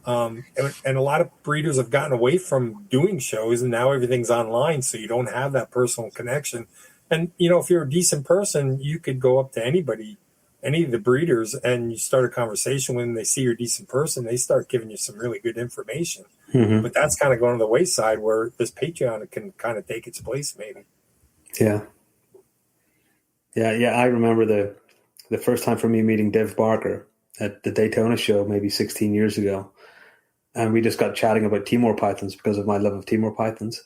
and a lot of breeders have gotten away from doing shows, and now everything's online, so you don't have that personal connection. And if you're a decent person, you could go up to anybody, any of the breeders, and you start a conversation when they see you're a decent person, they start giving you some really good information. Mm-hmm. But that's kind of going to the wayside where this Patreon can kind of take its place, maybe. Yeah. I remember the first time for me meeting Dev Barker at the Daytona show, maybe 16 years ago. And we just got chatting about Timor pythons because of my love of Timor pythons.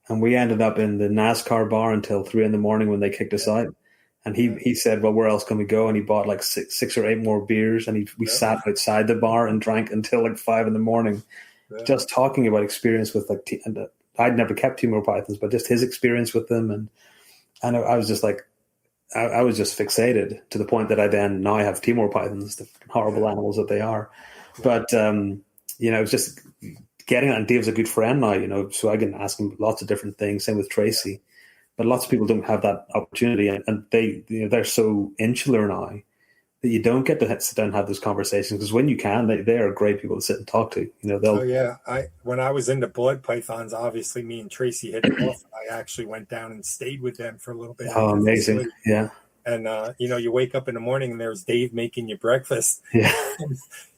And we ended up in the NASCAR bar until 3 a.m. when they kicked us out. And he said, well, where else can we go? And he bought like six or 8 more beers. And we sat outside the bar and drank until like 5 a.m, just talking about experience with like I'd never kept Timor pythons, but just his experience with them, and I was just like, I was just fixated to the point that I then now have Timor pythons, the horrible animals that they are. But it's just getting that. And Dave's a good friend now, so I can ask him lots of different things. Same with Tracy, but lots of people don't have that opportunity, and they're so insular now that you don't get to sit down and have those conversations, because when you can, they are great people to sit and talk to. When I was into blood pythons, obviously me and Tracy hit it off. I actually went down and stayed with them for a little bit. Oh, amazing! Yeah. And you wake up in the morning and there's Dave making you breakfast. Yeah.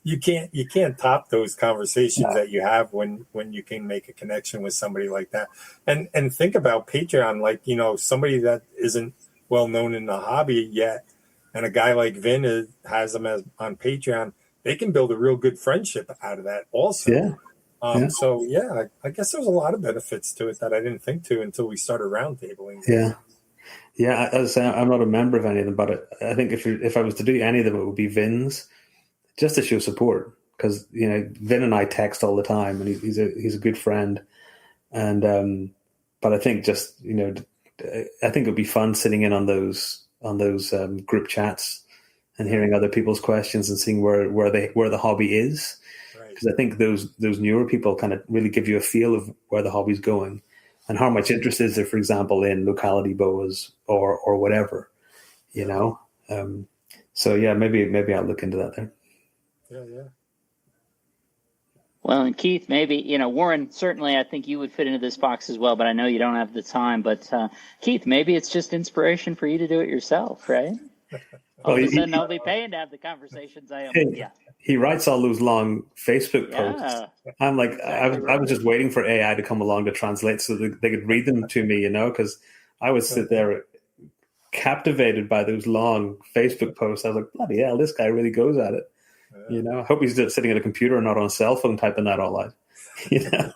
You can't top those conversations that you have when you can make a connection with somebody like that. And think about Patreon, like, somebody that isn't well known in the hobby yet, and a guy like Vin has them on Patreon, they can build a real good friendship out of that also. Yeah. So I guess there's a lot of benefits to it that I didn't think to until we started roundtabling. Yeah. Yeah, as I say, I'm not a member of any of them, but I think if I was to do any of them, it would be Vin's, just to show support, because Vin and I text all the time, and he's a good friend, and but I think just I think it'd be fun sitting in on those group chats and hearing other people's questions and seeing where the hobby is, because I think those newer people kind of really give you a feel of where the hobby's going. And how much interest is there, for example, in locality boas or whatever, So maybe I'll look into that there. Yeah. Well, and Keith, maybe Warren. Certainly, I think you would fit into this box as well. But I know you don't have the time. But Keith, maybe it's just inspiration for you to do it yourself, right? All of a sudden, I'll be paying to have the conversations I am. He writes all those long Facebook posts. I'm like, I was just waiting for AI to come along to translate so that they could read them to me, because I would sit there captivated by those long Facebook posts. I was like, bloody hell, this guy really goes at it. I hope he's just sitting at a computer and not on a cell phone typing that all out. Yeah.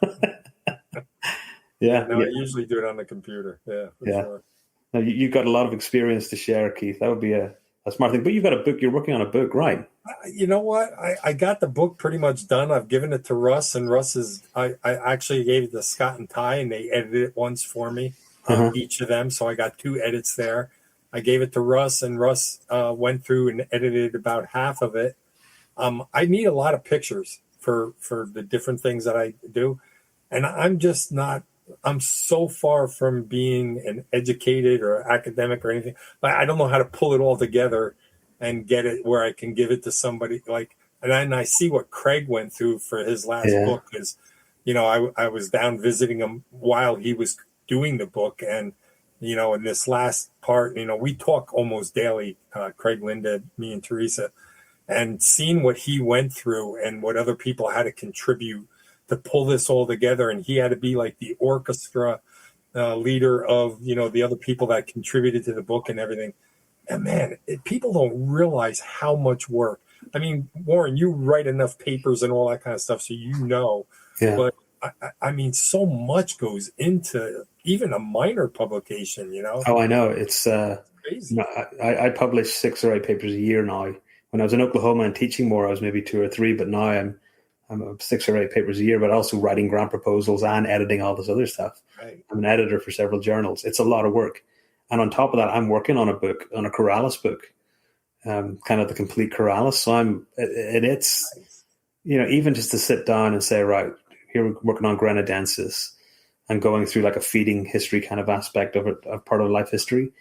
No, I usually do it on the computer. Yeah. Sure. Now, you've got a lot of experience to share, Keith. That would be a smart thing. But you've got a book. You're working on a book, right? You know what? I got the book pretty much done. I've given it to Russ, and I actually gave it to Scott and Ty, and they edited it once for me, each of them. So I got 2 edits there. I gave it to Russ, and Russ went through and edited about half of it. I need a lot of pictures for the different things that I do, and I'm so far from being an educated or academic or anything. I don't know how to pull it all together and get it where I can give it to somebody. And then I see what Craig went through for his last book, because, I was down visiting him while he was doing the book. And, in this last part, we talk almost daily, Craig, Linda, me and Teresa, and seeing what he went through and what other people had to contribute to pull this all together. And he had to be like the orchestra leader of, the other people that contributed to the book and everything. And man, people don't realize how much work. I mean, Warren, you write enough papers and all that kind of stuff, so but I mean, so much goes into even a minor publication, Oh, I know. It's crazy. I publish 6 or 8 papers a year now. When I was in Oklahoma and teaching more, I was maybe 2 or 3, but now I'm 6 or 8 papers a year, but also writing grant proposals and editing all this other stuff. Right. I'm an editor for several journals. It's a lot of work. And on top of that, I'm working on a book, on a Corrales book, kind of the complete Corrales. So it's even just to sit down and say, right, here we're working on Grenadensis and going through like a feeding history kind of aspect of it, of part of life history.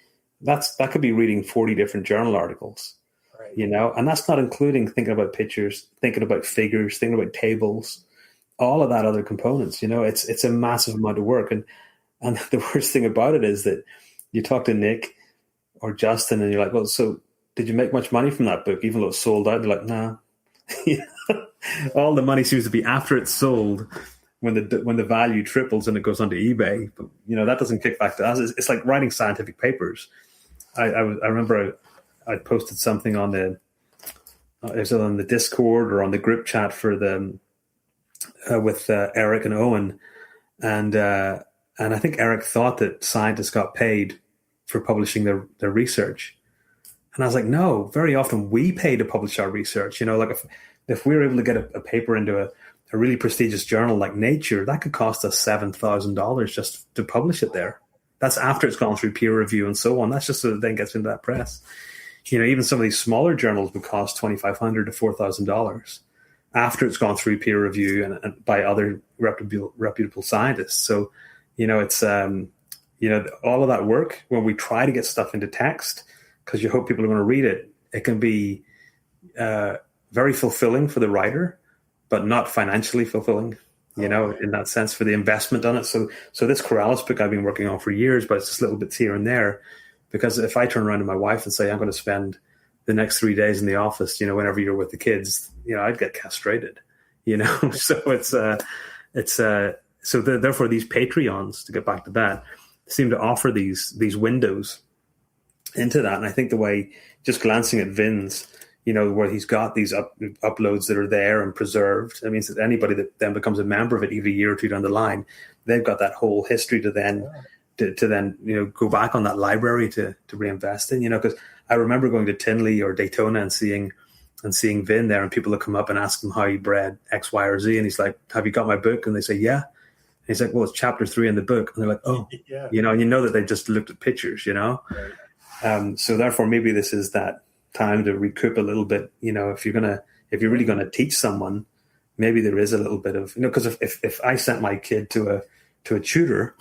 That could be reading 40 different journal articles. Right. And that's not including thinking about pictures, thinking about figures, thinking about tables, all of that other components. It's a massive amount of work. And the worst thing about it is that you talk to Nick or Justin and you're like, well, so did you make much money from that book? Even though it's sold out, they're like, nah. All the money seems to be after it's sold, when the value triples and it goes onto eBay. But, that doesn't kick back to us. It's like writing scientific papers. I remember I posted something on the Discord or on the group chat for the with Eric and Owen, and I think Eric thought that scientists got paid for publishing their research, and I was like, no. Very often we pay to publish our research. Like if we were able to get a paper into a a really prestigious journal like Nature, that could cost us $7,000 just to publish it there. That's after it's gone through peer review and so on. That's just so it then gets into that press. Even some of these smaller journals would cost $2,500 to $4,000 after it's gone through peer review and by other reputable scientists. So, it's all of that work when we try to get stuff into text because you hope people are going to read it. It can be very fulfilling for the writer, but not financially fulfilling. In that sense, for the investment on it. So this Corrales book I've been working on for years, but it's just little bits here and there. Because if I turn around to my wife and say, I'm going to spend the next 3 days in the office, whenever you're with the kids, I'd get castrated, So therefore these Patreons, to get back to that, seem to offer these windows into that. And I think the way, just glancing at Vin's, where he's got these uploads that are there and preserved. That means that anybody that then becomes a member of it even a year or two down the line, they've got that whole history to then go back on that library to reinvest in. Because I remember going to Tinley or Daytona and seeing Vin there, and people would come up and ask him how he bred X, Y, or Z, and he's like, "Have you got my book?" And they say, "Yeah." And he's like, "Well, it's chapter 3 in the book," and they're like, "Oh, yeah." And that they just looked at pictures, Right. So therefore, maybe this is that time to recoup a little bit. If you're really gonna teach someone, maybe there is a little bit of because if I sent my kid to a tutor,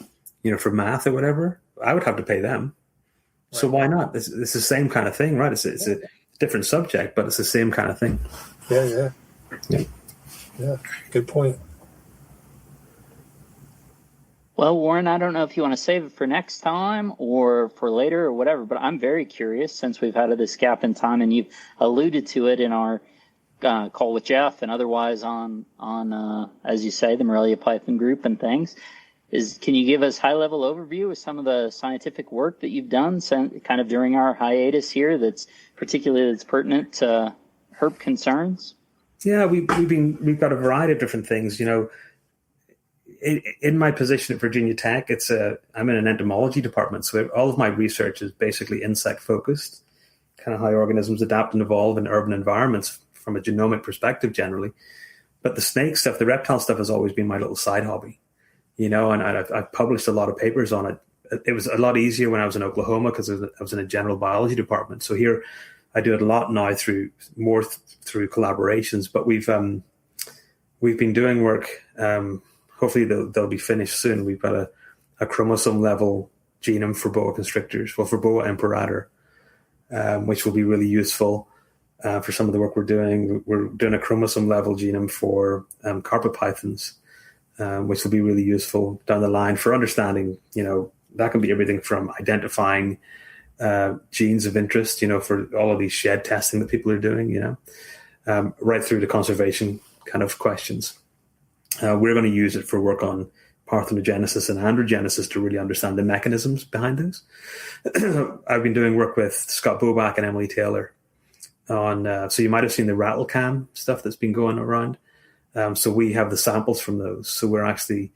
for math or whatever, I would have to pay them. Right. So why not? It's the same kind of thing, right? It's a different subject, but it's the same kind of thing. Yeah. Good point. Well, Warren, I don't know if you want to save it for next time or for later or whatever, but I'm very curious since we've had this gap in time, and you've alluded to it in our call with Jeff and otherwise on as you say, the Morelia Python group and things. Can you give us high-level overview of some of the scientific work that you've done kind of during our hiatus here that's pertinent to herp concerns? Yeah, we've got a variety of different things, In my position at Virginia Tech, I'm in an entomology department, so all of my research is basically insect-focused, kind of how organisms adapt and evolve in urban environments from a genomic perspective generally. But the snake stuff, the reptile stuff has always been my little side hobby, and I've published a lot of papers on it. It was a lot easier when I was in Oklahoma because I was in a general biology department. So here I do it a lot now through collaborations, but we've been doing work. Hopefully they'll be finished soon. We've got a chromosome level genome for boa constrictors, for boa imperator, which will be really useful for some of the work we're doing. We're doing a chromosome level genome for carpet pythons, which will be really useful down the line for understanding, that can be everything from identifying genes of interest, for all of these shed testing that people are doing, right through to conservation kind of questions. We're going to use it for work on parthenogenesis and androgenesis to really understand the mechanisms behind those. I've been doing work with Scott Bobak and Emily Taylor on, so you might have seen the rattle cam stuff that's been going around. So we have the samples from those. So we're actually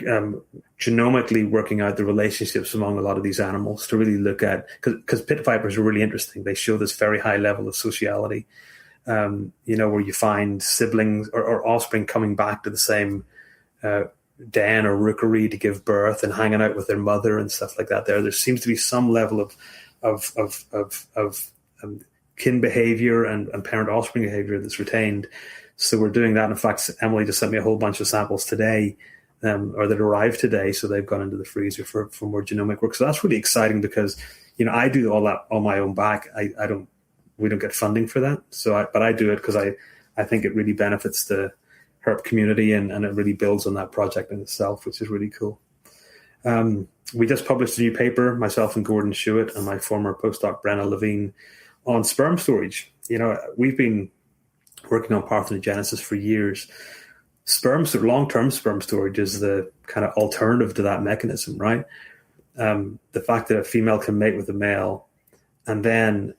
genomically working out the relationships among a lot of these animals to really look at, because pit vipers are really interesting. They show this very high level of sociality. Where you find siblings or offspring coming back to the same den or rookery to give birth and hanging out with their mother and stuff like that. There seems to be some level of kin behavior and parent offspring behavior that's retained. So we're doing that. In fact, Emily just sent me a whole bunch of samples today, or that arrived today. So they've gone into the freezer for more genomic work. So that's really exciting because, I do all that on my own back. We don't get funding for that. But I do it because I think it really benefits the herp community and it really builds on that project in itself, which is really cool. We just published a new paper, myself and Gordon Shewitt and my former postdoc Brenna Levine, on sperm storage. We've been working on parthenogenesis for years. Long-term sperm storage is the kind of alternative to that mechanism, right? The fact that a female can mate with a male and then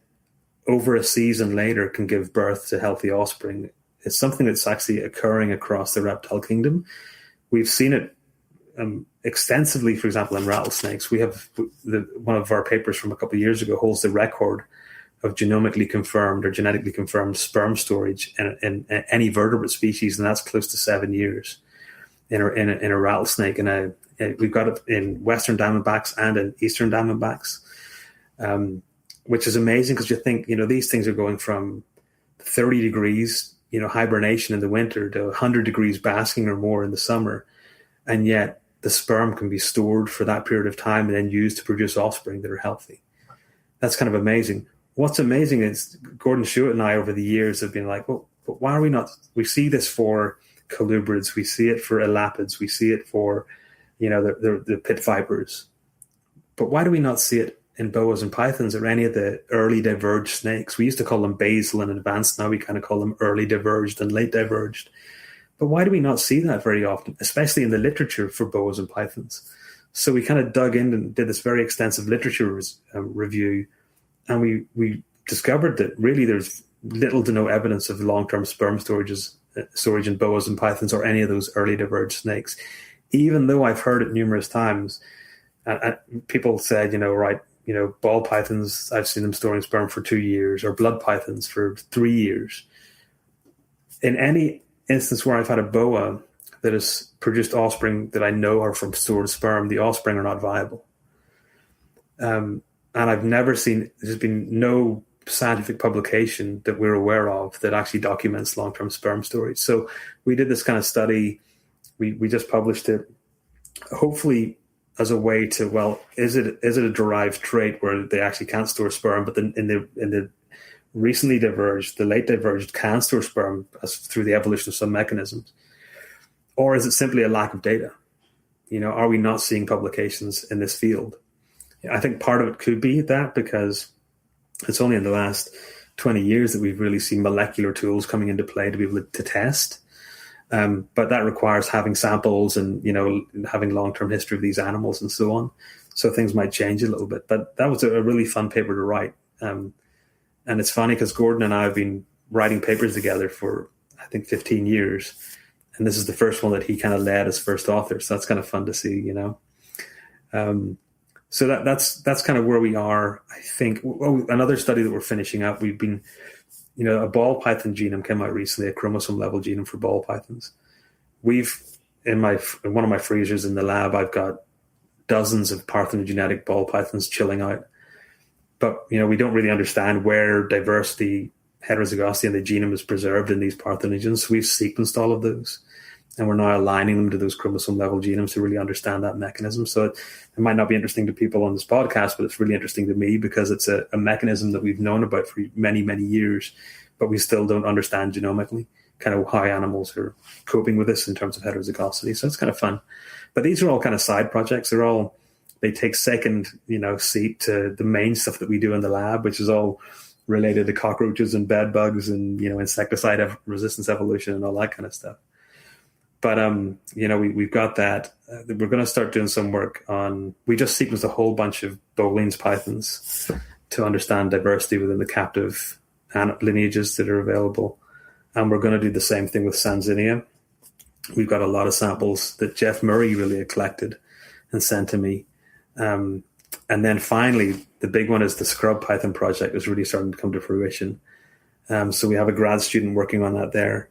over a season later can give birth to healthy offspring is something that's actually occurring across the reptile kingdom. We've seen it extensively, for example, in rattlesnakes. We have one of our papers from a couple of years ago holds the record of genomically confirmed or genetically confirmed sperm storage in any vertebrate species, and that's close to 7 years in a rattlesnake. And we've got it in Western diamondbacks and in Eastern diamondbacks, which is amazing because you think, these things are going from 30 degrees, hibernation in the winter to 100 degrees basking or more in the summer. And yet the sperm can be stored for that period of time and then used to produce offspring that are healthy. That's kind of amazing. What's amazing is Gordon Schuett and I over the years have been like, well, but why are we not? We see this for colubrids. We see it for elapids. We see it for, the pit vipers. But why do we not see it in boas and pythons or any of the early diverged snakes? We used to call them basal and advanced. Now we kind of call them early diverged and late diverged. But why do we not see that very often, especially in the literature for boas and pythons? So we kind of dug in and did this very extensive literature review, and we discovered that really there's little to no evidence of long-term sperm storage in boas and pythons or any of those early diverged snakes, even though I've heard it numerous times. People said, ball pythons, I've seen them storing sperm for 2 years, or blood pythons for 3 years. In any instance where I've had a boa that has produced offspring that I know are from stored sperm, the offspring are not viable. And I've never seen, there's been no scientific publication that we're aware of that actually documents long-term sperm storage. So we did this kind of study. We just published it, hopefully as a way to, well, is it a derived trait where they actually can't store sperm, but then in the recently diverged, the late diverged can store sperm through the evolution of some mechanisms? Or is it simply a lack of data? Are we not seeing publications in this field? I think part of it could be that, because it's only in the last 20 years that we've really seen molecular tools coming into play to be able to test. But that requires having samples and, having long-term history of these animals and so on. So things might change a little bit. But that was a really fun paper to write. And it's funny because Gordon and I have been writing papers together for, I think, 15 years. And this is the first one that he kind of led as first author. So that's kind of fun to see, So that's kind of where we are, I think. Oh, another study that we're finishing up, we've been, a ball python genome came out recently, a chromosome level genome for ball pythons. We've, in one of my freezers in the lab, I've got dozens of parthenogenetic ball pythons chilling out. But, we don't really understand where diversity, heterozygosity in the genome is preserved in these parthenogens. So we've sequenced all of those, and we're now aligning them to those chromosome level genomes to really understand that mechanism. So it might not be interesting to people on this podcast, but it's really interesting to me because it's a mechanism that we've known about for many, many years, but we still don't understand genomically kind of how animals are coping with this in terms of heterozygosity. So it's kind of fun. But these are all kind of side projects. They take second, seat to the main stuff that we do in the lab, which is all related to cockroaches and bed bugs and, insecticide resistance evolution and all that kind of stuff. But, we've got that. We're going to start doing some work on, we just sequenced a whole bunch of Boleyn's pythons to understand diversity within the captive lineages that are available. And we're going to do the same thing with Sanzinia. We've got a lot of samples that Jeff Murray really had collected and sent to me. And then finally, the big one is the scrub python project is really starting to come to fruition. So we have a grad student working on that there.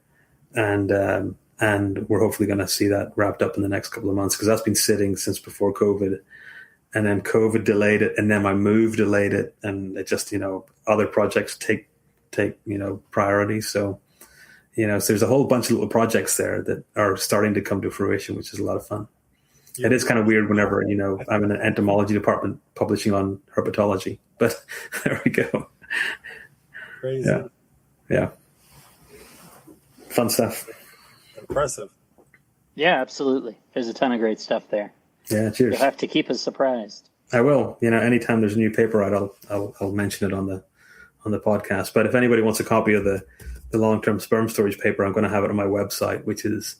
And we're hopefully going to see that wrapped up in the next couple of months, because that's been sitting since before COVID. And then COVID delayed it, and then my move delayed it. And it just, other projects take priority. So, so there's a whole bunch of little projects there that are starting to come to fruition, which is a lot of fun. Yeah. It is kind of weird whenever, I'm in an entomology department publishing on herpetology, but there we go. Crazy. Yeah. Fun stuff. Impressive. Yeah, absolutely. There's a ton of great stuff there. Yeah, cheers. You'll have to keep us surprised. I will. Anytime there's a new paper out, I'll mention it on the podcast. But if anybody wants a copy of the long-term sperm storage paper, I'm going to have it on my website, which is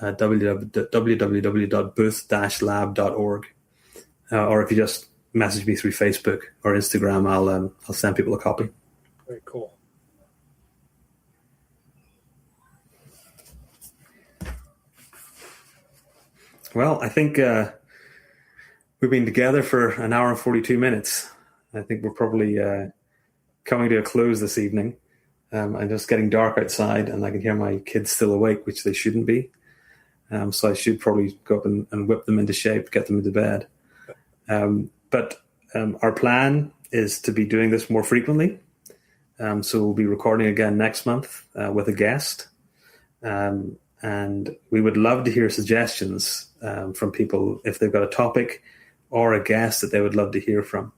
www.booth-lab.org. Or if you just message me through Facebook or Instagram, I'll send people a copy. Very cool. Well, I think we've been together for an hour and 42 minutes. I think we're probably coming to a close this evening. And just getting dark outside, and I can hear my kids still awake, which they shouldn't be. So I should probably go up and whip them into shape, get them into bed. But our plan is to be doing this more frequently. So we'll be recording again next month with a guest. And we would love to hear suggestions from people if they've got a topic or a guest that they would love to hear from.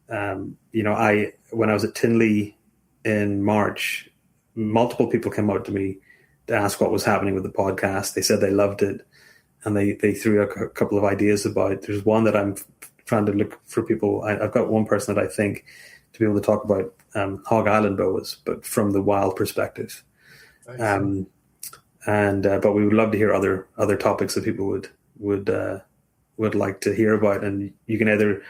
When I was at Tinley in March, multiple people came out to me to ask what was happening with the podcast. They said they loved it, and they threw a couple of ideas about it. There's one that I'm trying to look for people. I've got one person that I think to be able to talk about Hog Island boas, but from the wild perspective. Nice. But we would love to hear other topics that people would like to hear about. And you can either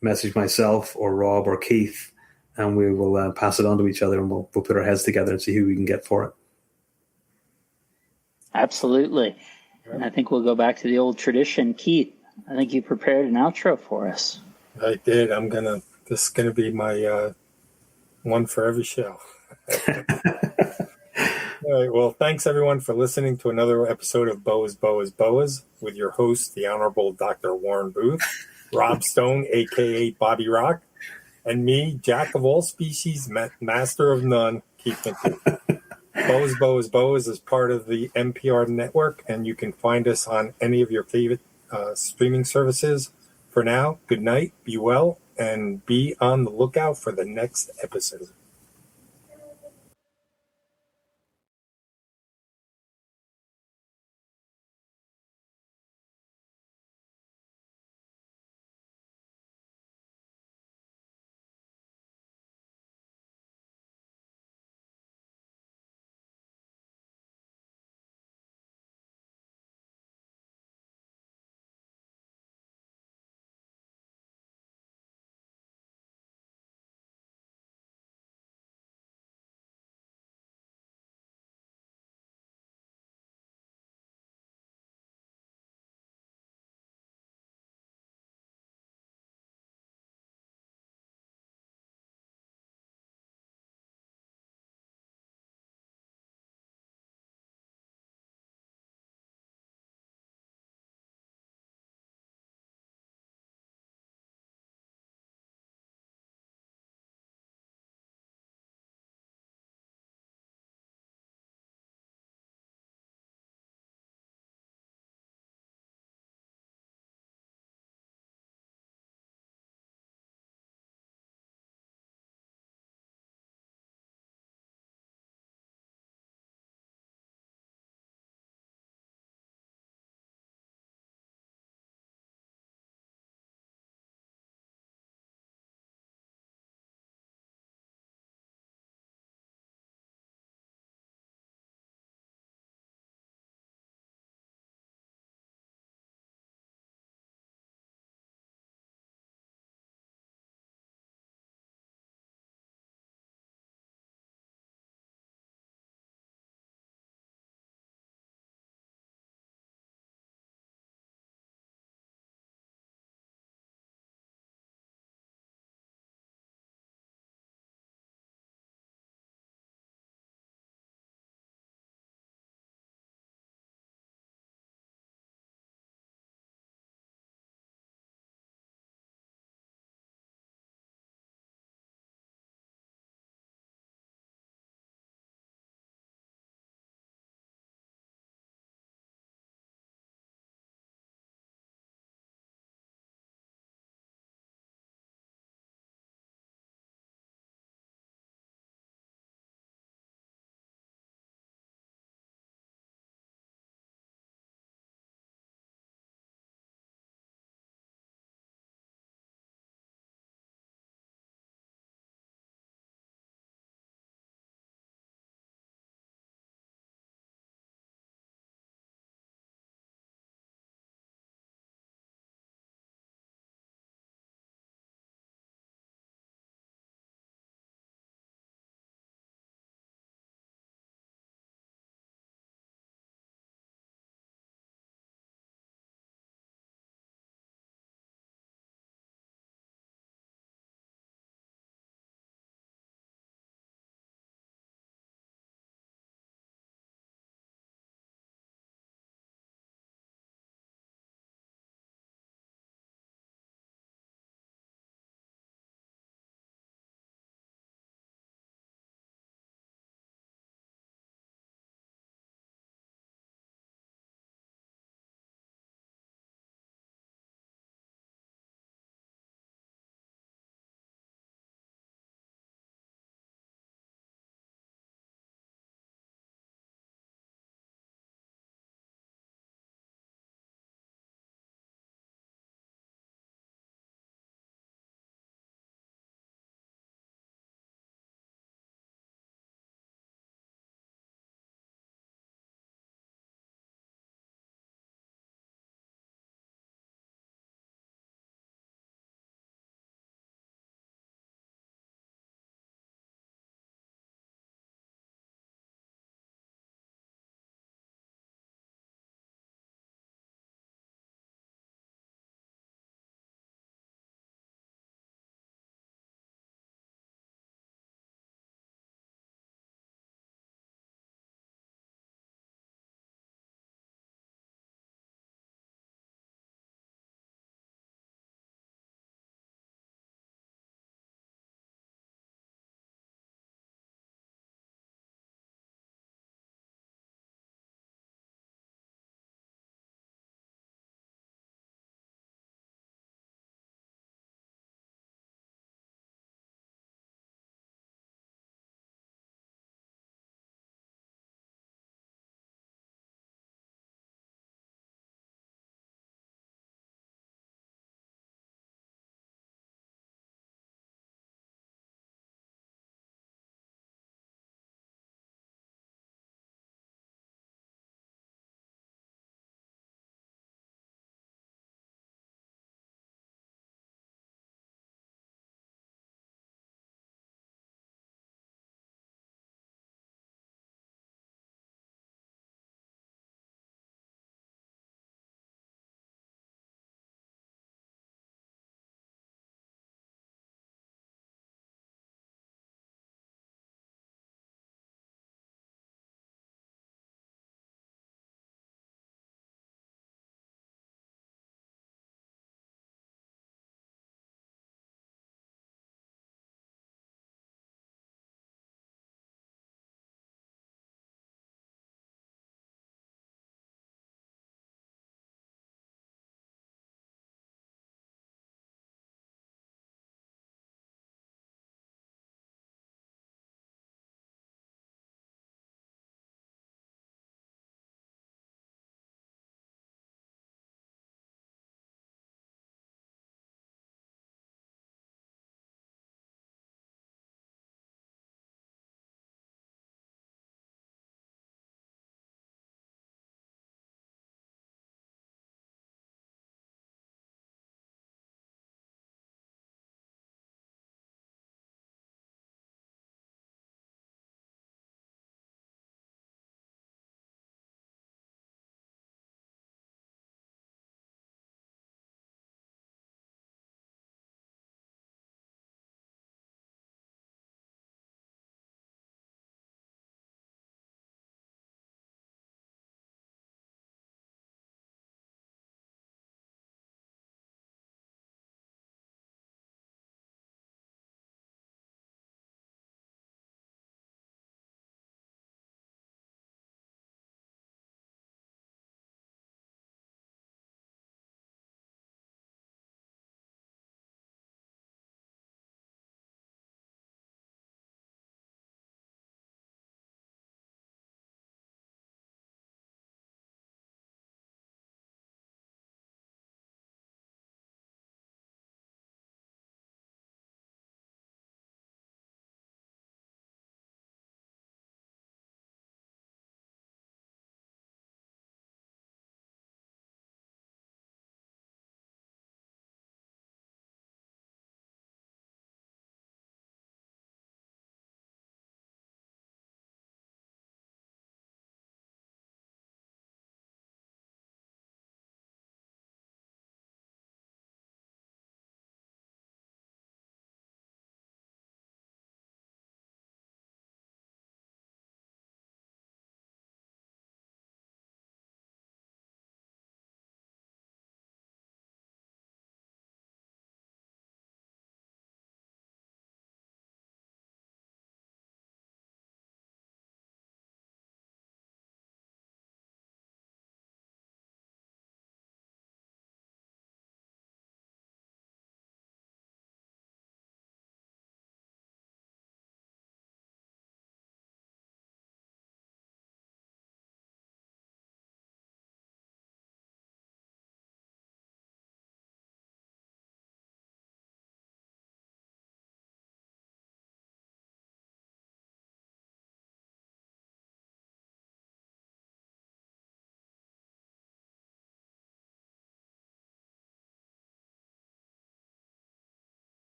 message myself or Rob or Keith, and we will pass it on to each other, and we'll put our heads together and see who we can get for it. Absolutely. And I think we'll go back to the old tradition. Keith, I think you prepared an outro for us. I did. This is gonna be my one for every show. All right. Well, thanks everyone for listening to another episode of Boas with your host, the Honorable Dr. Warren Booth, Rob Stone, aka Bobby Rock, and me, Jack of all species, master of none, Keith McPeak. Boas is part of the NPR network, and you can find us on any of your favorite streaming services. For now, good night, be well, and be on the lookout for the next episode.